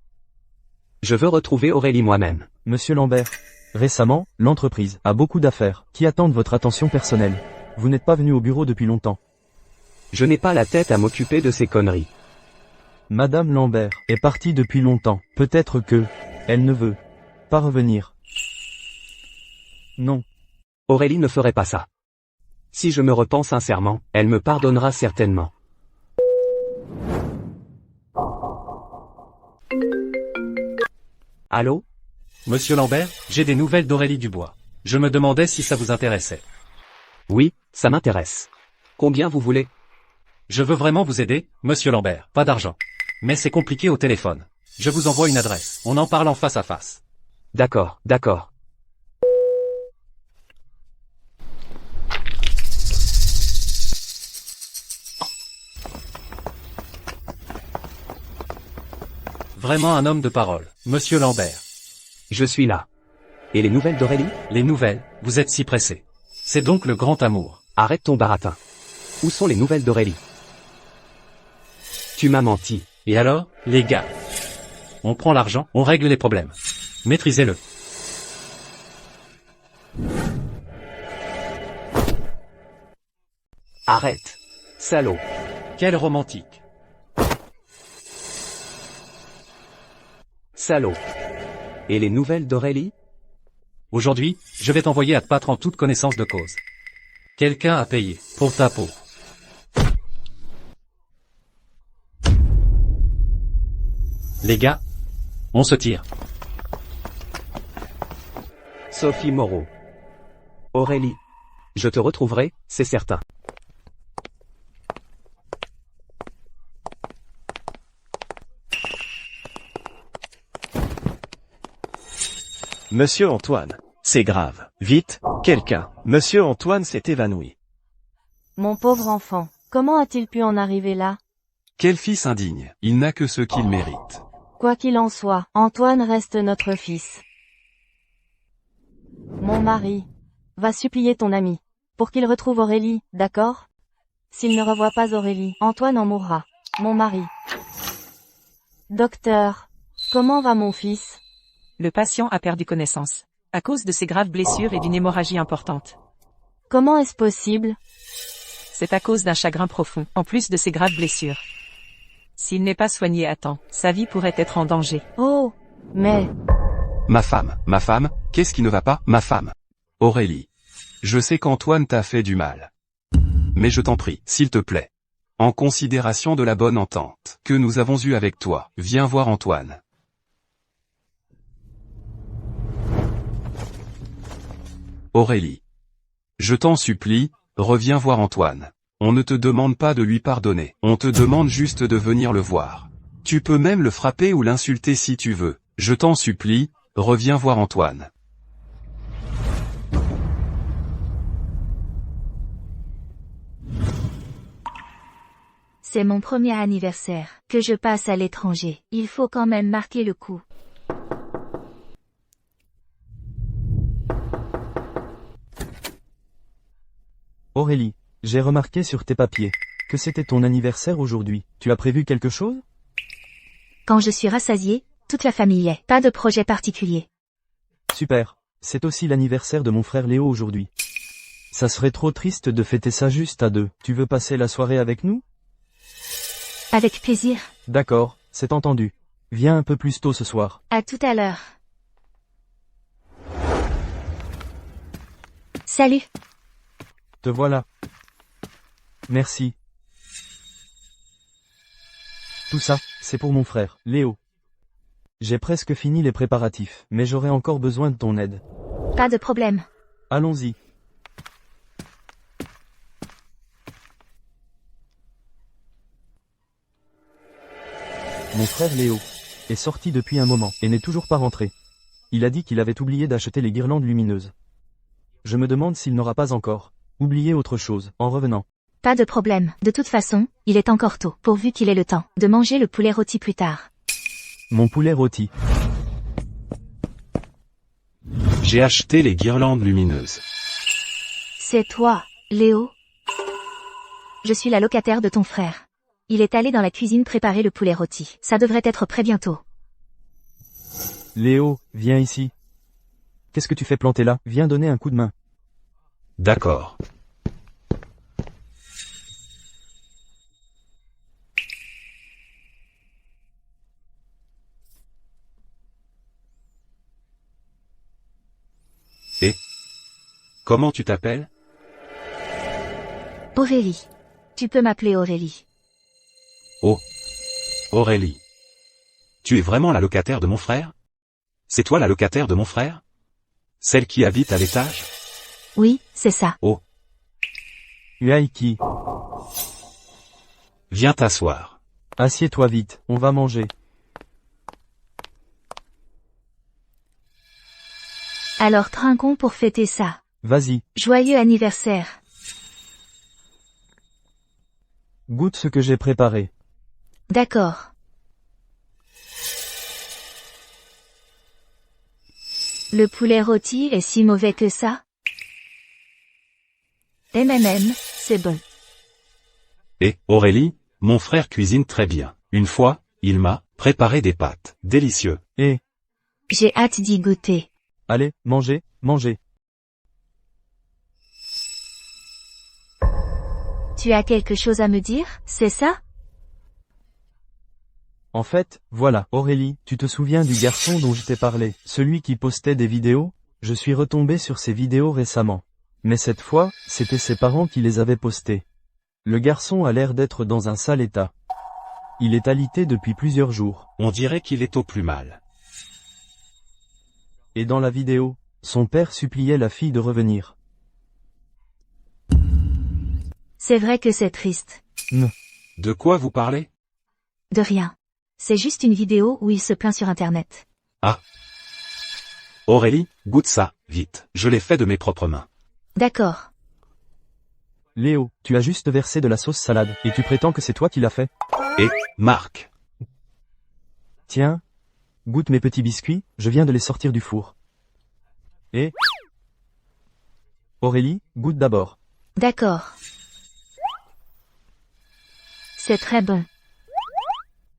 Je veux retrouver Aurélie moi-même. Monsieur Lambert, récemment, l'entreprise a beaucoup d'affaires qui attendent votre attention personnelle. Vous n'êtes pas venu au bureau depuis longtemps. Je n'ai pas la tête à m'occuper de ces conneries. Madame Lambert est partie depuis longtemps. Peut-être que elle ne veut pas revenir. Non. Aurélie ne ferait pas ça. Si je me repens sincèrement, elle me pardonnera certainement. Allô? Monsieur Lambert, j'ai des nouvelles d'Aurélie Dubois. Je me demandais si ça vous intéressait. Oui, ça m'intéresse. Combien vous voulez? Je veux vraiment vous aider, monsieur Lambert, pas d'argent. Mais c'est compliqué au téléphone. Je vous envoie une adresse, on en parle en face à face. D'accord, d'accord. Vraiment un homme de parole, monsieur Lambert. Je suis là. Et les nouvelles d'Aurélie? Les nouvelles, vous êtes si pressé. C'est donc le grand amour. Arrête ton baratin. Où sont les nouvelles d'Aurélie? Tu m'as menti. Et alors, les gars? On prend l'argent, on règle les problèmes. Maîtrisez-le. Arrête. Salaud. Quel romantique. Salaud. Et les nouvelles d'Aurélie? Aujourd'hui, je vais t'envoyer à te battre en toute connaissance de cause. Quelqu'un a payé pour ta peau. Les gars, on se tire. Sophie Moreau. Aurélie. Je te retrouverai, c'est certain. Monsieur Antoine, c'est grave. Vite, quelqu'un. Monsieur Antoine s'est évanoui. Mon pauvre enfant, comment a-t-il pu en arriver là? Quel fils indigne, il n'a que ce qu'il mérite. Quoi qu'il en soit, Antoine reste notre fils. Mon mari va supplier ton ami pour qu'il retrouve Aurélie, d'accord? S'il ne revoit pas Aurélie, Antoine en mourra. Mon mari. Docteur, comment va mon fils? Le patient a perdu connaissance. À cause de ses graves blessures et d'une hémorragie importante. Comment est-ce possible? C'est à cause d'un chagrin profond, en plus de ses graves blessures. S'il n'est pas soigné à temps, sa vie pourrait être en danger. Oh, mais... Ma femme, qu'est-ce qui ne va pas, ma femme? Aurélie. Je sais qu'Antoine t'a fait du mal. Mais je t'en prie, s'il te plaît. En considération de la bonne entente que nous avons eue avec toi, viens voir Antoine. Aurélie. Je t'en supplie, reviens voir Antoine. On ne te demande pas de lui pardonner. On te demande juste de venir le voir. Tu peux même le frapper ou l'insulter si tu veux. Je t'en supplie, reviens voir Antoine. C'est mon premier anniversaire, que je passe à l'étranger. Il faut quand même marquer le coup. Aurélie, j'ai remarqué sur tes papiers que c'était ton anniversaire aujourd'hui. Tu as prévu quelque chose? Quand je suis rassasiée, toute la famille y est. Pas de projet particulier. Super. C'est aussi l'anniversaire de mon frère Léo aujourd'hui. Ça serait trop triste de fêter ça juste à deux. Tu veux passer la soirée avec nous? Avec plaisir. D'accord, c'est entendu. Viens un peu plus tôt ce soir. À tout à l'heure. Salut. Te voilà. Merci. Tout ça, c'est pour mon frère, Léo. J'ai presque fini les préparatifs, mais j'aurai encore besoin de ton aide. Pas de problème. Allons-y. Mon frère Léo est sorti depuis un moment et n'est toujours pas rentré. Il a dit qu'il avait oublié d'acheter les guirlandes lumineuses. Je me demande s'il n'aura pas encore oublié autre chose en revenant. Pas de problème. De toute façon, il est encore tôt, pourvu qu'il ait le temps de manger le poulet rôti plus tard. Mon poulet rôti. J'ai acheté les guirlandes lumineuses. C'est toi, Léo? Je suis la locataire de ton frère. Il est allé dans la cuisine préparer le poulet rôti. Ça devrait être prêt bientôt. Léo, viens ici. Qu'est-ce que tu fais planter là? Viens donner un coup de main. D'accord. Et comment tu t'appelles? Aurélie. Tu peux m'appeler Aurélie. Oh. Aurélie. Tu es vraiment la locataire de mon frère? C'est toi la locataire de mon frère? Celle qui habite à l'étage? Oui, c'est ça. Oh. Yaiki. Viens t'asseoir. Assieds-toi vite, on va manger. Alors trinquons pour fêter ça. Vas-y. Joyeux anniversaire. Goûte ce que j'ai préparé. D'accord. Le poulet rôti est si mauvais que ça? C'est bon. Et, Aurélie, mon frère cuisine très bien. Une fois, il m'a préparé des pâtes. Délicieux. Et j'ai hâte d'y goûter. Allez, mangez, mangez. Tu as quelque chose à me dire, c'est ça? En fait, voilà, Aurélie, tu te souviens du garçon dont je t'ai parlé, celui qui postait des vidéos? Je suis retombé sur ces vidéos récemment. Mais cette fois, c'était ses parents qui les avaient postées. Le garçon a l'air d'être dans un sale état. Il est alité depuis plusieurs jours. On dirait qu'il est au plus mal. Et dans la vidéo, son père suppliait la fille de revenir. C'est vrai que c'est triste. De quoi vous parlez? De rien. C'est juste une vidéo où il se plaint sur Internet. Ah. Aurélie, goûte ça, vite. Je l'ai fait de mes propres mains. D'accord. Léo, tu as juste versé de la sauce salade, et tu prétends que c'est toi qui l'as fait? Et, Marc. Tiens. Goûte mes petits biscuits, je viens de les sortir du four. Et Aurélie, goûte d'abord. D'accord. C'est très bon.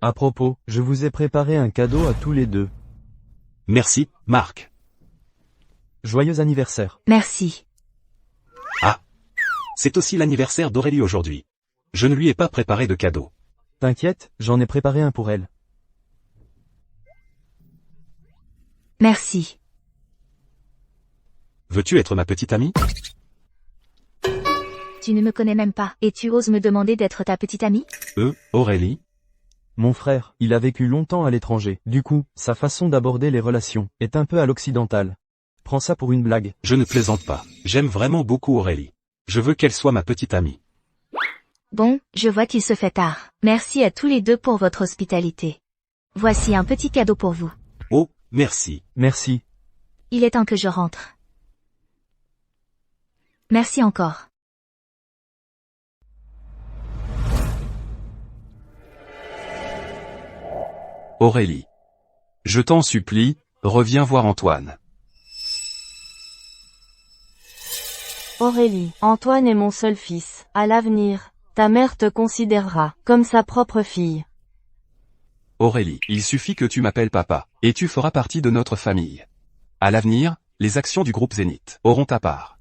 À propos, je vous ai préparé un cadeau à tous les deux. Merci, Marc. Joyeux anniversaire. Merci. Ah. C'est aussi l'anniversaire d'Aurélie aujourd'hui. Je ne lui ai pas préparé de cadeau. T'inquiète, j'en ai préparé un pour elle. Merci. Veux-tu être ma petite amie? Tu ne me connais même pas, et tu oses me demander d'être ta petite amie? Aurélie? Mon frère, il a vécu longtemps à l'étranger. Du coup, sa façon d'aborder les relations est un peu à l'occidental. Prends ça pour une blague. Je ne plaisante pas. J'aime vraiment beaucoup Aurélie. Je veux qu'elle soit ma petite amie. Bon, je vois qu'il se fait tard. Merci à tous les deux pour votre hospitalité. Voici un petit cadeau pour vous. Oh, merci. Merci. Il est temps que je rentre. Merci encore. Aurélie. Je t'en supplie, reviens voir Antoine. Aurélie, Antoine est mon seul fils. À l'avenir, ta mère te considérera comme sa propre fille. Aurélie, il suffit que tu m'appelles papa, et tu feras partie de notre famille. À l'avenir, les actions du groupe Zénith auront ta part.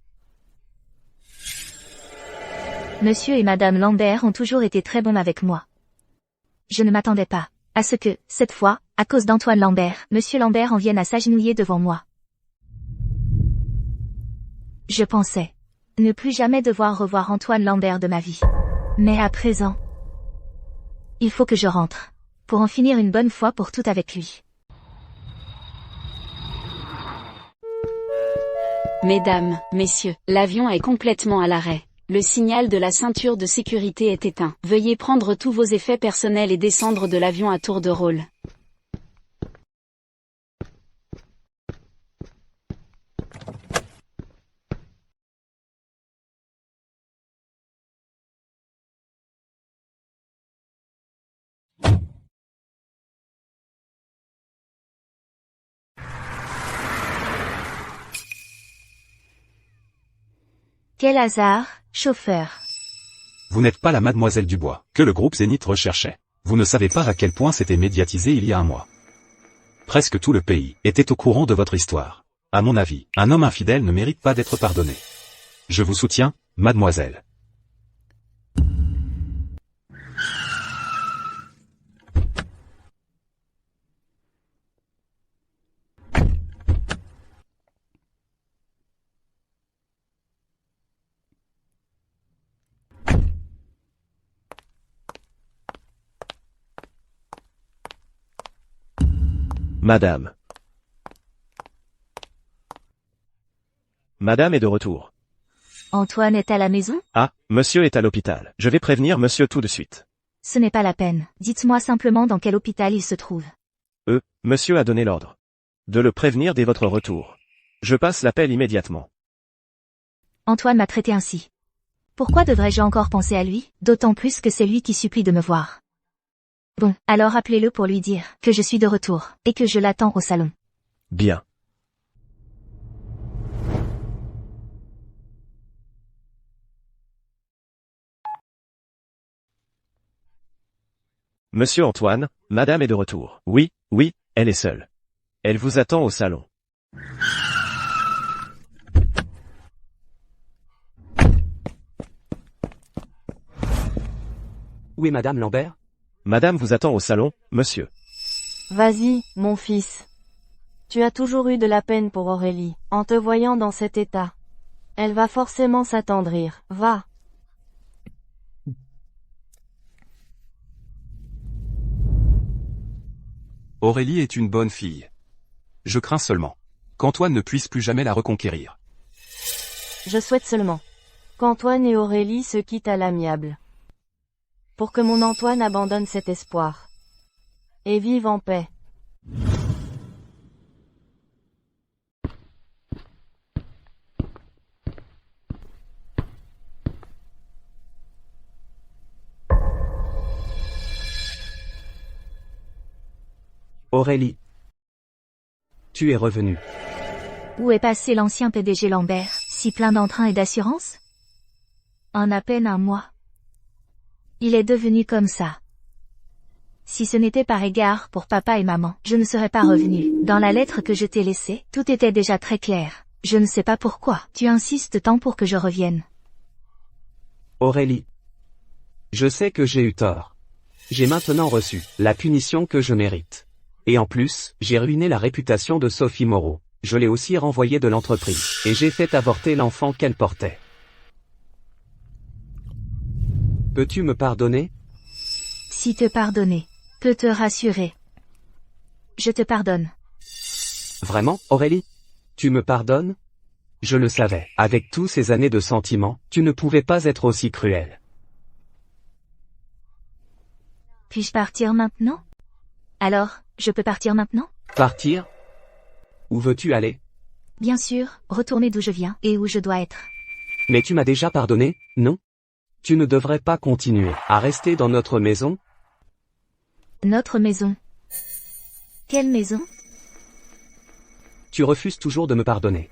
Monsieur et Madame Lambert ont toujours été très bons avec moi. Je ne m'attendais pas à ce que, cette fois, à cause d'Antoine Lambert, Monsieur Lambert en vienne à s'agenouiller devant moi. Je pensais ne plus jamais devoir revoir Antoine Lambert de ma vie. Mais à présent, il faut que je rentre, pour en finir une bonne fois pour toutes avec lui. Mesdames, messieurs, l'avion est complètement à l'arrêt. Le signal de la ceinture de sécurité est éteint. Veuillez prendre tous vos effets personnels et descendre de l'avion à tour de rôle. Quel hasard, chauffeur. Vous n'êtes pas la mademoiselle Dubois, que le groupe Zénith recherchait. Vous ne savez pas à quel point c'était médiatisé il y a un mois. Presque tout le pays était au courant de votre histoire. À mon avis, un homme infidèle ne mérite pas d'être pardonné. Je vous soutiens, mademoiselle. Madame. Madame est de retour. Antoine est à la maison? Ah, monsieur est à l'hôpital. Je vais prévenir monsieur tout de suite. Ce n'est pas la peine. Dites-moi simplement dans quel hôpital il se trouve. Monsieur a donné l'ordre de le prévenir dès votre retour. Je passe l'appel immédiatement. Antoine m'a traité ainsi. Pourquoi devrais-je encore penser à lui, d'autant plus que c'est lui qui supplie de me voir? Bon, alors appelez-le pour lui dire que je suis de retour, et que je l'attends au salon. Bien. Monsieur Antoine, madame est de retour. Oui, elle est seule. Elle vous attend au salon. Où est Madame Lambert? Madame vous attend au salon, monsieur. Vas-y, mon fils. Tu as toujours eu de la peine pour Aurélie, en te voyant dans cet état. Elle va forcément s'attendrir, va. Aurélie est une bonne fille. Je crains seulement qu'Antoine ne puisse plus jamais la reconquérir. Je souhaite seulement qu'Antoine et Aurélie se quittent à l'amiable. Pour que mon Antoine abandonne cet espoir. Et vive en paix. Aurélie. Tu es revenue. Où est passé l'ancien PDG Lambert, si plein d'entrain et d'assurance? En à peine un mois. Il est devenu comme ça. Si ce n'était par égard pour papa et maman, je ne serais pas revenue. Dans la lettre que je t'ai laissée, tout était déjà très clair. Je ne sais pas pourquoi tu insistes tant pour que je revienne. Aurélie. Je sais que j'ai eu tort. J'ai maintenant reçu la punition que je mérite. Et en plus, j'ai ruiné la réputation de Sophie Moreau. Je l'ai aussi renvoyée de l'entreprise, et j'ai fait avorter l'enfant qu'elle portait. Peux-tu me pardonner? Si te pardonner peut te rassurer, je te pardonne. Vraiment, Aurélie? Tu me pardonnes? Je le savais. Avec tous ces années de sentiments, tu ne pouvais pas être aussi cruelle. Puis-je partir maintenant? Alors, je peux partir maintenant? Partir? Où veux-tu aller? Bien sûr, retourner d'où je viens et où je dois être. Mais tu m'as déjà pardonné, non? Tu ne devrais pas continuer à rester dans notre maison? Notre maison. Quelle maison? Tu refuses toujours de me pardonner.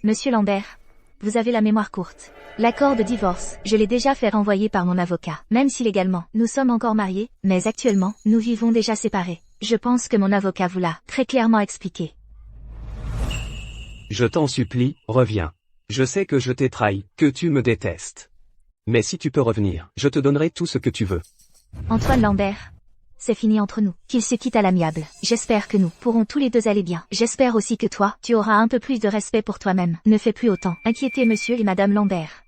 Monsieur Lambert, vous avez la mémoire courte. L'accord de divorce, je l'ai déjà fait renvoyer par mon avocat. Même si légalement, nous sommes encore mariés, mais actuellement, nous vivons déjà séparés. Je pense que mon avocat vous l'a très clairement expliqué. Je t'en supplie, reviens. Je sais que je t'ai trahi, que tu me détestes. Mais si tu peux revenir, je te donnerai tout ce que tu veux. Antoine Lambert, c'est fini entre nous. Qu'ils se quittent à l'amiable. J'espère que nous pourrons tous les deux aller bien. J'espère aussi que toi, tu auras un peu plus de respect pour toi-même. Ne fais plus autant inquiéter monsieur et madame Lambert.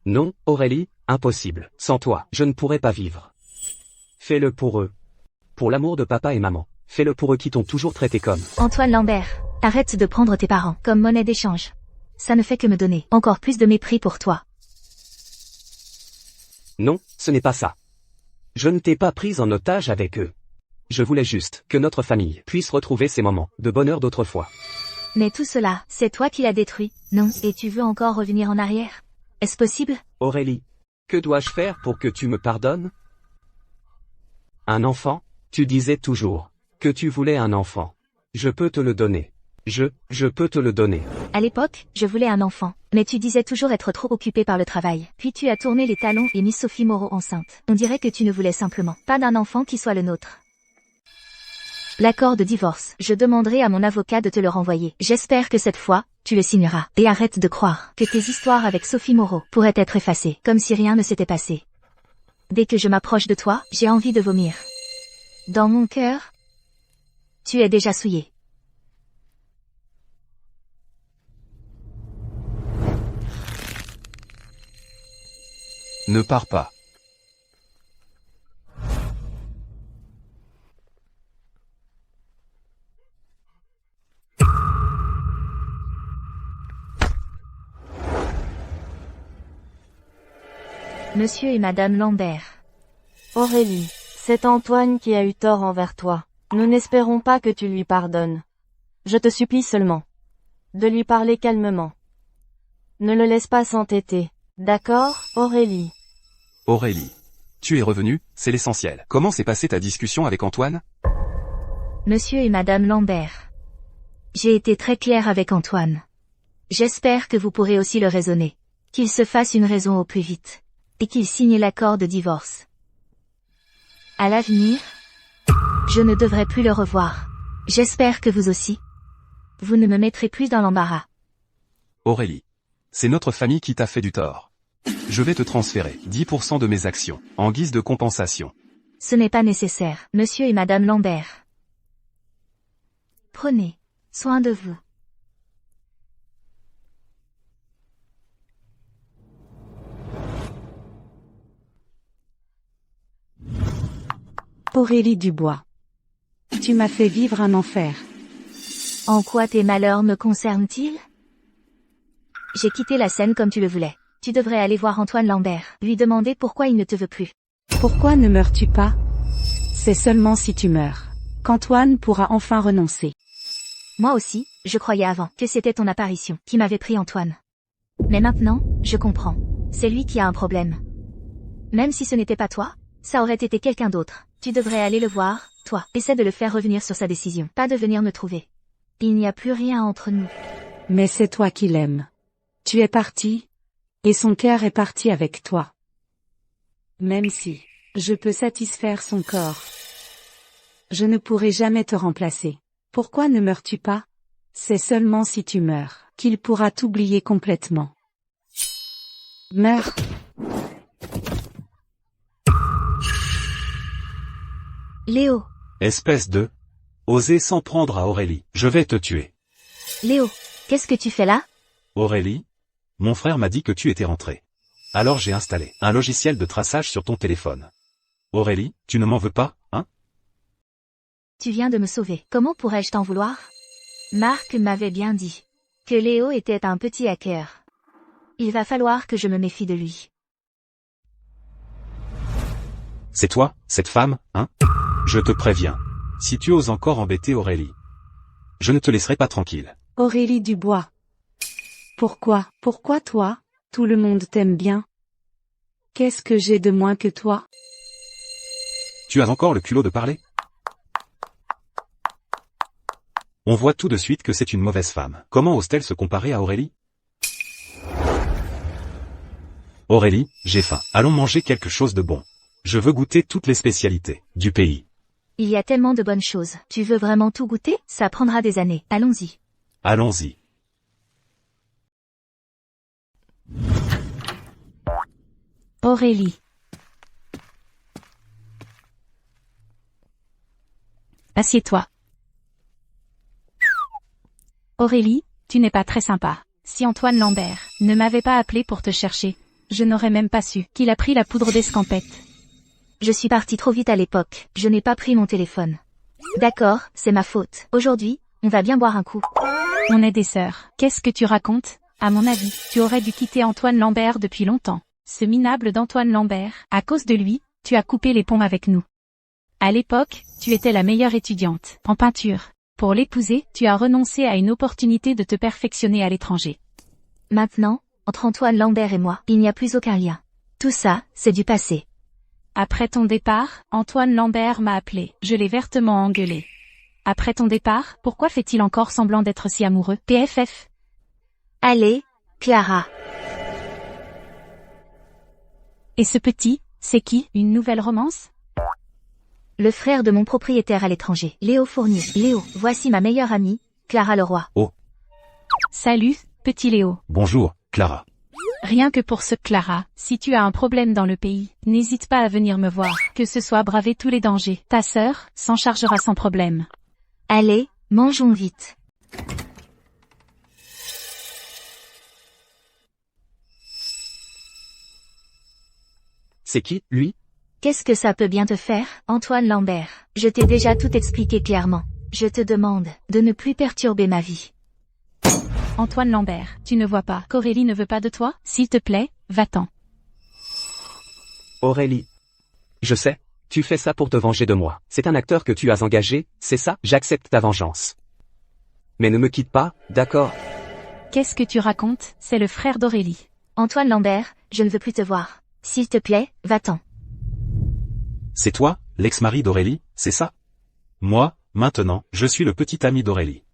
Non, Aurélie, impossible. Sans toi, je ne pourrais pas vivre. Fais-le pour eux. Pour l'amour de papa et maman. Fais-le pour eux qui t'ont toujours traité comme. Antoine Lambert, arrête de prendre tes parents comme monnaie d'échange. Ça ne fait que me donner encore plus de mépris pour toi. Non, ce n'est pas ça. Je ne t'ai pas prise en otage avec eux. Je voulais juste que notre famille puisse retrouver ces moments de bonheur d'autrefois. Mais tout cela, c'est toi qui l'as détruit, non? Et tu veux encore revenir en arrière? Est-ce possible? Aurélie, que dois-je faire pour que tu me pardonnes? Un enfant? Tu disais toujours que tu voulais un enfant. Je peux te le donner. Je peux te le donner. À l'époque, je voulais un enfant, mais tu disais toujours être trop occupé par le travail. Puis tu as tourné les talons et mis Sophie Moreau enceinte. On dirait que tu ne voulais simplement pas d'un enfant qui soit le nôtre. L'accord de divorce, je demanderai à mon avocat de te le renvoyer. J'espère que cette fois, tu le signeras. Et arrête de croire que tes histoires avec Sophie Moreau pourraient être effacées, comme si rien ne s'était passé. Dès que je m'approche de toi, j'ai envie de vomir. Dans mon cœur, tu es déjà souillé. Ne pars pas. Monsieur et madame Lambert. Aurélie, c'est Antoine qui a eu tort envers toi. Nous n'espérons pas que tu lui pardonnes. Je te supplie seulement de lui parler calmement. Ne le laisse pas s'entêter. D'accord, Aurélie? Aurélie. Tu es revenue, c'est l'essentiel. Comment s'est passée ta discussion avec Antoine? Monsieur et madame Lambert. J'ai été très claire avec Antoine. J'espère que vous pourrez aussi le raisonner. Qu'il se fasse une raison au plus vite. Et qu'il signe l'accord de divorce. À l'avenir, je ne devrai plus le revoir. J'espère que vous aussi. Vous ne me mettrez plus dans l'embarras. Aurélie. C'est notre famille qui t'a fait du tort. Je vais te transférer 10% de mes actions, en guise de compensation. Ce n'est pas nécessaire, monsieur et madame Lambert. Prenez soin de vous. Aurélie Dubois. Tu m'as fait vivre un enfer. En quoi tes malheurs me concernent-ils? J'ai quitté la scène comme tu le voulais. Tu devrais aller voir Antoine Lambert, lui demander pourquoi il ne te veut plus. Pourquoi ne meurs-tu pas? C'est seulement si tu meurs qu'Antoine pourra enfin renoncer. Moi aussi, je croyais avant que c'était ton apparition qui m'avait pris Antoine. Mais maintenant, je comprends. C'est lui qui a un problème. Même si ce n'était pas toi, ça aurait été quelqu'un d'autre. Tu devrais aller le voir, toi. Essaie de le faire revenir sur sa décision, pas de venir me trouver. Il n'y a plus rien entre nous. Mais c'est toi qui l'aimes. Tu es parti, et son cœur est parti avec toi. Même si je peux satisfaire son corps, je ne pourrai jamais te remplacer. Pourquoi ne meurs-tu pas? C'est seulement si tu meurs qu'il pourra t'oublier complètement. Meurs. Léo. Espèce de... Osez s'en prendre à Aurélie. Je vais te tuer. Léo, qu'est-ce que tu fais là? Aurélie? Mon frère m'a dit que tu étais rentrée. Alors j'ai installé un logiciel de traçage sur ton téléphone. Aurélie, tu ne m'en veux pas, hein? Tu viens de me sauver. Comment pourrais-je t'en vouloir? Marc m'avait bien dit que Léo était un petit hacker. Il va falloir que je me méfie de lui. C'est toi, cette femme, hein? Je te préviens. Si tu oses encore embêter Aurélie, je ne te laisserai pas tranquille. Aurélie Dubois. Pourquoi toi? Tout le monde t'aime bien. Qu'est-ce que j'ai de moins que toi? Tu as encore le culot de parler? On voit tout de suite que c'est une mauvaise femme. Comment ose-t-elle se comparer à Aurélie? Aurélie, j'ai faim. Allons manger quelque chose de bon. Je veux goûter toutes les spécialités du pays. Il y a tellement de bonnes choses. Tu veux vraiment tout goûter? Ça prendra des années. Allons-y. Allons-y. Aurélie. Assieds-toi. Aurélie, tu n'es pas très sympa. Si Antoine Lambert ne m'avait pas appelé pour te chercher, je n'aurais même pas su qu'il a pris la poudre d'escampette. Je suis partie trop vite à l'époque. Je n'ai pas pris mon téléphone. D'accord, c'est ma faute. Aujourd'hui, on va bien boire un coup. On est des sœurs. Qu'est-ce que tu racontes? À mon avis, tu aurais dû quitter Antoine Lambert depuis longtemps. Ce minable d'Antoine Lambert, à cause de lui, tu as coupé les ponts avec nous. À l'époque, tu étais la meilleure étudiante en peinture. Pour l'épouser, tu as renoncé à une opportunité de te perfectionner à l'étranger. Maintenant, entre Antoine Lambert et moi, il n'y a plus aucun lien. Tout ça, c'est du passé. Après ton départ, Antoine Lambert m'a appelé. Je l'ai vertement engueulé. Après ton départ, pourquoi fait-il encore semblant d'être si amoureux? PFF. Allez, Clara. Et ce petit, c'est qui? Une nouvelle romance? Le frère de mon propriétaire à l'étranger, Léo Fournier. Léo, voici ma meilleure amie, Clara Leroy. Oh. Salut, petit Léo. Bonjour, Clara. Rien que pour ce Clara, si tu as un problème dans le pays, n'hésite pas à venir me voir, que ce soit braver tous les dangers. Ta sœur s'en chargera sans problème. Allez, mangeons vite. C'est qui, lui? Qu'est-ce que ça peut bien te faire, Antoine Lambert? Je t'ai déjà tout expliqué clairement. Je te demande de ne plus perturber ma vie. Antoine Lambert, tu ne vois pas qu'Aurélie ne veut pas de toi? S'il te plaît, va-t'en. Aurélie. Je sais, tu fais ça pour te venger de moi. C'est un acteur que tu as engagé, c'est ça? J'accepte ta vengeance. Mais ne me quitte pas, d'accord? Qu'est-ce que tu racontes? C'est le frère d'Aurélie. Antoine Lambert, je ne veux plus te voir. S'il te plaît, va-t'en. C'est toi, l'ex-mari d'Aurélie, c'est ça? Moi, maintenant, je suis le petit ami d'Aurélie.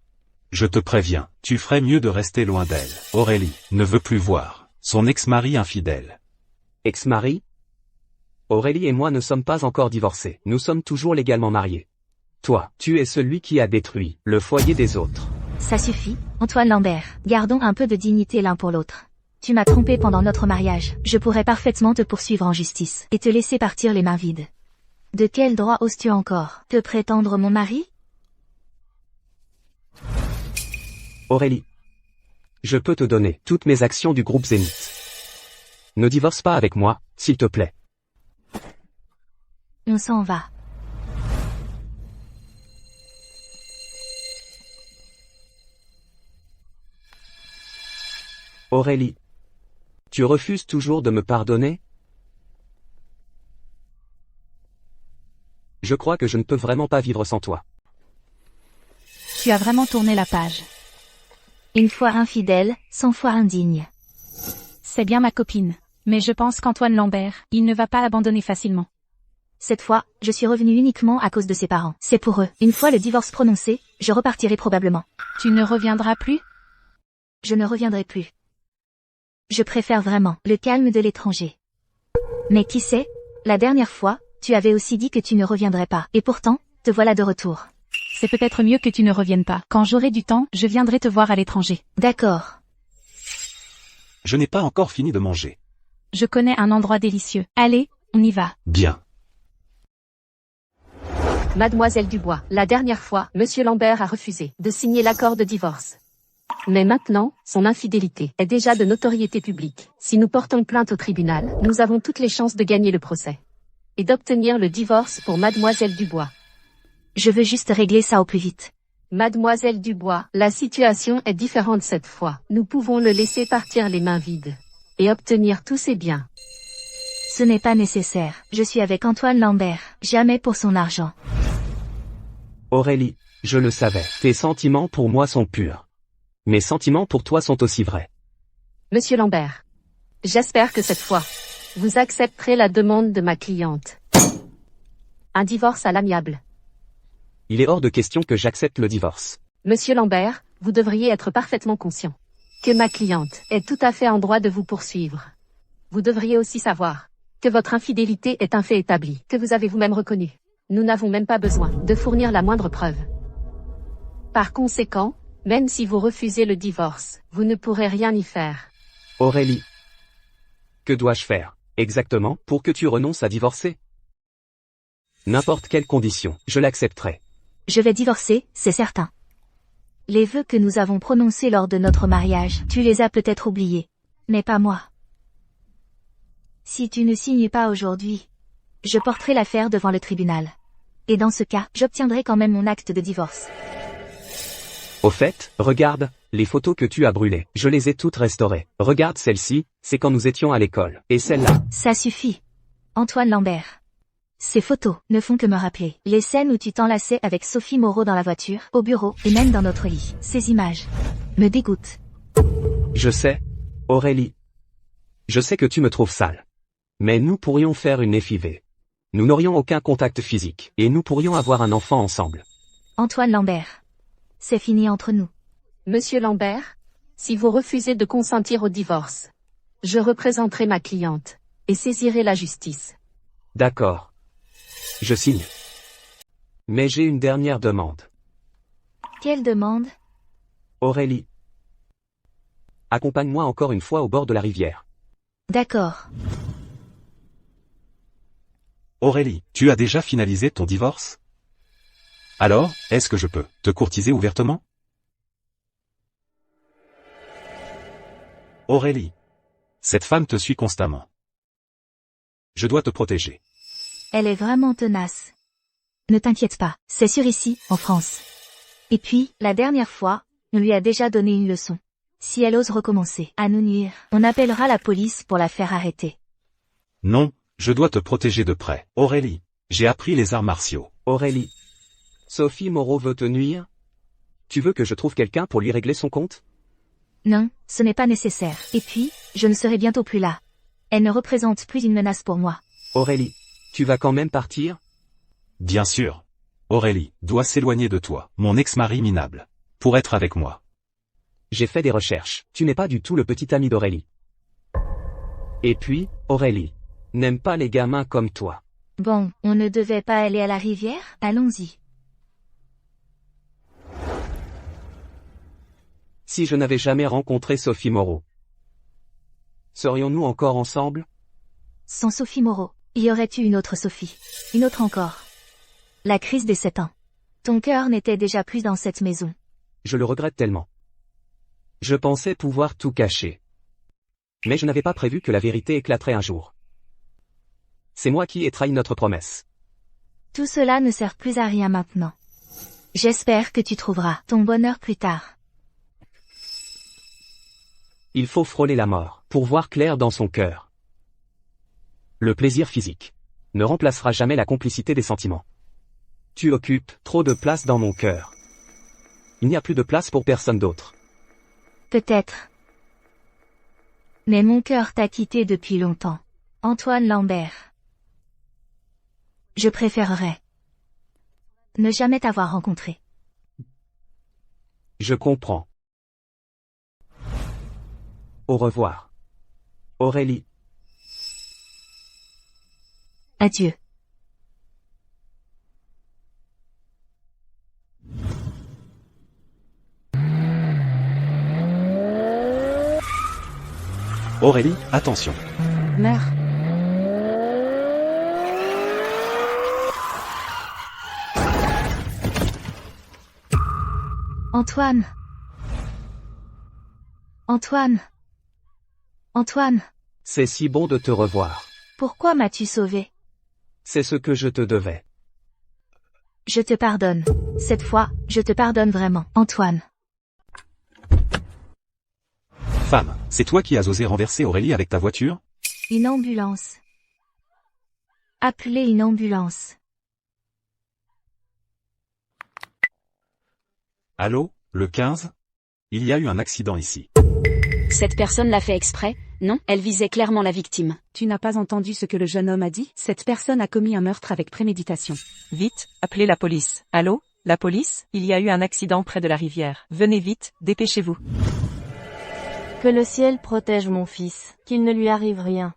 Je te préviens, tu ferais mieux de rester loin d'elle. Aurélie ne veut plus voir son ex-mari infidèle. Ex-mari? Aurélie et moi ne sommes pas encore divorcés. Nous sommes toujours légalement mariés. Toi, tu es celui qui a détruit le foyer des autres. Ça suffit, Antoine Lambert. Gardons un peu de dignité l'un pour l'autre. Tu m'as trompé pendant notre mariage. Je pourrais parfaitement te poursuivre en justice et te laisser partir les mains vides. De quel droit oses-tu encore te prétendre mon mari? Aurélie. Je peux te donner toutes mes actions du groupe Zénith. Ne divorce pas avec moi, s'il te plaît. On s'en va. Aurélie. Tu refuses toujours de me pardonner? Je crois que je ne peux vraiment pas vivre sans toi. Tu as vraiment tourné la page. Une fois infidèle, 100 fois indigne. C'est bien ma copine. Mais je pense qu'Antoine Lambert, il ne va pas abandonner facilement. Cette fois, je suis revenue uniquement à cause de ses parents. C'est pour eux. Une fois le divorce prononcé, je repartirai probablement. Tu ne reviendras plus? Je ne reviendrai plus. Je préfère vraiment le calme de l'étranger. Mais qui sait, la dernière fois, tu avais aussi dit que tu ne reviendrais pas. Et pourtant, te voilà de retour. C'est peut-être mieux que tu ne reviennes pas. Quand j'aurai du temps, je viendrai te voir à l'étranger. D'accord. Je n'ai pas encore fini de manger. Je connais un endroit délicieux. Allez, on y va. Bien. Mademoiselle Dubois, la dernière fois, Monsieur Lambert a refusé de signer l'accord de divorce. Mais maintenant, son infidélité est déjà de notoriété publique. Si nous portons plainte au tribunal, nous avons toutes les chances de gagner le procès. Et d'obtenir le divorce pour Mademoiselle Dubois. Je veux juste régler ça au plus vite. Mademoiselle Dubois, la situation est différente cette fois. Nous pouvons le laisser partir les mains vides. Et obtenir tous ses biens. Ce n'est pas nécessaire. Je suis avec Antoine Lambert. Jamais pour son argent. Aurélie, je le savais. Tes sentiments pour moi sont purs. Mes sentiments pour toi sont aussi vrais. Monsieur Lambert. J'espère que cette fois, vous accepterez la demande de ma cliente. Un divorce à l'amiable. Il est hors de question que j'accepte le divorce. Monsieur Lambert, vous devriez être parfaitement conscient que ma cliente est tout à fait en droit de vous poursuivre. Vous devriez aussi savoir que votre infidélité est un fait établi, que vous avez vous-même reconnu. Nous n'avons même pas besoin de fournir la moindre preuve. Par conséquent, même si vous refusez le divorce, vous ne pourrez rien y faire. Aurélie, que dois-je faire, exactement, pour que tu renonces à divorcer? N'importe quelle condition, je l'accepterai. Je vais divorcer, c'est certain. Les vœux que nous avons prononcés lors de notre mariage, tu les as peut-être oubliés. Mais pas moi. Si tu ne signes pas aujourd'hui, je porterai l'affaire devant le tribunal. Et dans ce cas, j'obtiendrai quand même mon acte de divorce. Au fait, regarde, les photos que tu as brûlées, je les ai toutes restaurées. Regarde celle-ci, c'est quand nous étions à l'école. Et celle-là. Ça suffit. Antoine Lambert. Ces photos ne font que me rappeler les scènes où tu t'enlaçais avec Sophie Moreau dans la voiture, au bureau, et même dans notre lit. Ces images me dégoûtent. Je sais, Aurélie. Je sais que tu me trouves sale. Mais nous pourrions faire une FIV. Nous n'aurions aucun contact physique, et nous pourrions avoir un enfant ensemble. Antoine Lambert. C'est fini entre nous. Monsieur Lambert, si vous refusez de consentir au divorce, je représenterai ma cliente et saisirai la justice. D'accord. Je signe. Mais j'ai une dernière demande. Quelle demande? Aurélie. Accompagne-moi encore une fois au bord de la rivière. D'accord. Aurélie, tu as déjà finalisé ton divorce? Alors, est-ce que je peux te courtiser ouvertement? Aurélie. Cette femme te suit constamment. Je dois te protéger. Elle est vraiment tenace. Ne t'inquiète pas, c'est sûr ici, en France. Et puis, la dernière fois, on lui a déjà donné une leçon. Si elle ose recommencer à nous nuire, on appellera la police pour la faire arrêter. Non, je dois te protéger de près. Aurélie, j'ai appris les arts martiaux. Aurélie. Sophie Moreau veut te nuire? Tu veux que je trouve quelqu'un pour lui régler son compte? Non, ce n'est pas nécessaire. Et puis, je ne serai bientôt plus là. Elle ne représente plus une menace pour moi. Aurélie, tu vas quand même partir? Bien sûr. Aurélie doit s'éloigner de toi, mon ex-mari minable, pour être avec moi. J'ai fait des recherches. Tu n'es pas du tout le petit ami d'Aurélie. Et puis, Aurélie n'aime pas les gamins comme toi. Bon, on ne devait pas aller à la rivière? Allons-y. Si je n'avais jamais rencontré Sophie Moreau, serions-nous encore ensemble? Sans Sophie Moreau, il y aurait eu une autre Sophie. Une autre encore. La crise des 7 ans. Ton cœur n'était déjà plus dans cette maison. Je le regrette tellement. Je pensais pouvoir tout cacher. Mais je n'avais pas prévu que la vérité éclaterait un jour. C'est moi qui ai trahi notre promesse. Tout cela ne sert plus à rien maintenant. J'espère que tu trouveras ton bonheur plus tard. Il faut frôler la mort pour voir clair dans son cœur. Le plaisir physique ne remplacera jamais la complicité des sentiments. Tu occupes trop de place dans mon cœur. Il n'y a plus de place pour personne d'autre. Peut-être. Mais mon cœur t'a quitté depuis longtemps. Antoine Lambert. Je préférerais ne jamais t'avoir rencontré. Je comprends. Au revoir. Aurélie. Adieu. Aurélie, attention. Meurs. Antoine. Antoine. Antoine. C'est si bon de te revoir. Pourquoi m'as-tu sauvé? C'est ce que je te devais. Je te pardonne. Cette fois, je te pardonne vraiment, Antoine. Femme, c'est toi qui as osé renverser Aurélie avec ta voiture? Une ambulance. Appelez une ambulance. Allô, le 15? Il y a eu un accident ici. Cette personne l'a fait exprès, non? Elle visait clairement la victime. Tu n'as pas entendu ce que le jeune homme a dit? Cette personne a commis un meurtre avec préméditation. Vite, appelez la police. Allô, la police? Il y a eu un accident près de la rivière. Venez vite, dépêchez-vous. Que le ciel protège mon fils, qu'il ne lui arrive rien.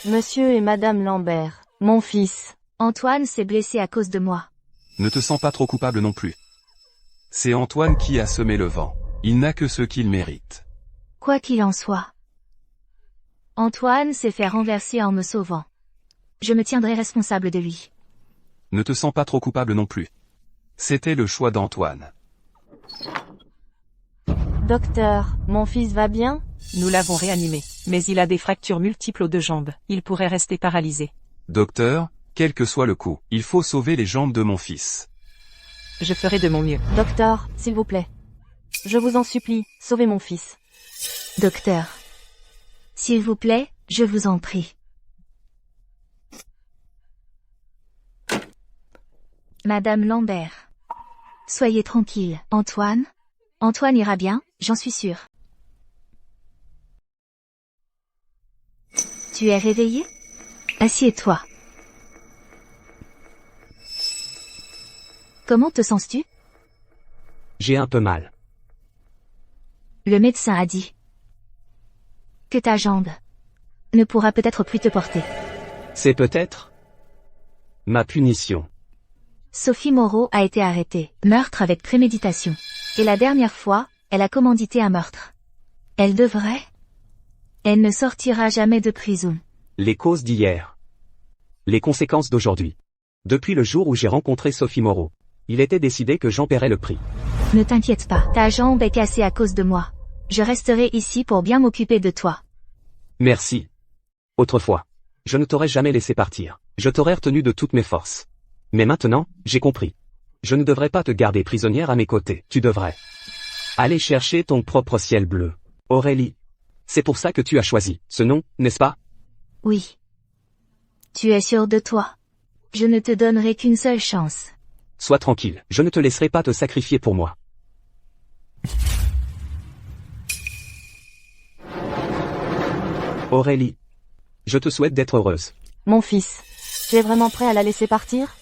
Monsieur et Madame Lambert, mon fils. Antoine s'est blessé à cause de moi. Ne te sens pas trop coupable non plus. C'est Antoine qui a semé le vent. Il n'a que ce qu'il mérite. Quoi qu'il en soit. Antoine s'est fait renverser en me sauvant. Je me tiendrai responsable de lui. Ne te sens pas trop coupable non plus. C'était le choix d'Antoine. Docteur, mon fils va bien? Nous l'avons réanimé, mais il a des fractures multiples aux deux jambes. Il pourrait rester paralysé. Docteur, quel que soit le coup, il faut sauver les jambes de mon fils. Je ferai de mon mieux. Docteur, s'il vous plaît. Je vous en supplie, sauvez mon fils. Docteur. S'il vous plaît, je vous en prie. Madame Lambert. Soyez tranquille. Antoine ira bien, j'en suis sûre. Tu es réveillé? Assieds-toi. Comment te sens-tu? J'ai un peu mal. Le médecin a dit que ta jambe ne pourra peut-être plus te porter. C'est peut-être ma punition. Sophie Moreau a été arrêtée. Meurtre avec préméditation. Et la dernière fois, elle a commandité un meurtre. Elle devrait. Elle ne sortira jamais de prison. Les causes d'hier. Les conséquences d'aujourd'hui. Depuis le jour où j'ai rencontré Sophie Moreau, il était décidé que j'en paierais le prix. Ne t'inquiète pas, ta jambe est cassée à cause de moi. Je resterai ici pour bien m'occuper de toi. Merci. Autrefois, je ne t'aurais jamais laissé partir. Je t'aurais retenu de toutes mes forces. Mais maintenant, j'ai compris. Je ne devrais pas te garder prisonnière à mes côtés. Tu devrais aller chercher ton propre ciel bleu. Aurélie. C'est pour ça que tu as choisi ce nom, n'est-ce pas? Oui. Tu es sûr de toi? Je ne te donnerai qu'une seule chance. Sois tranquille, je ne te laisserai pas te sacrifier pour moi. Aurélie. Je te souhaite d'être heureuse. Mon fils, tu es vraiment prêt à la laisser partir?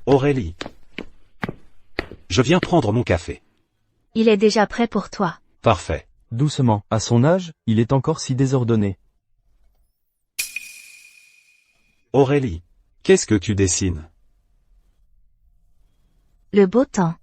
Aurélie. Je viens prendre mon café. Il est déjà prêt pour toi. Parfait. Doucement, à son âge, il est encore si désordonné. Aurélie. Qu'est-ce que tu dessines? Le beau temps.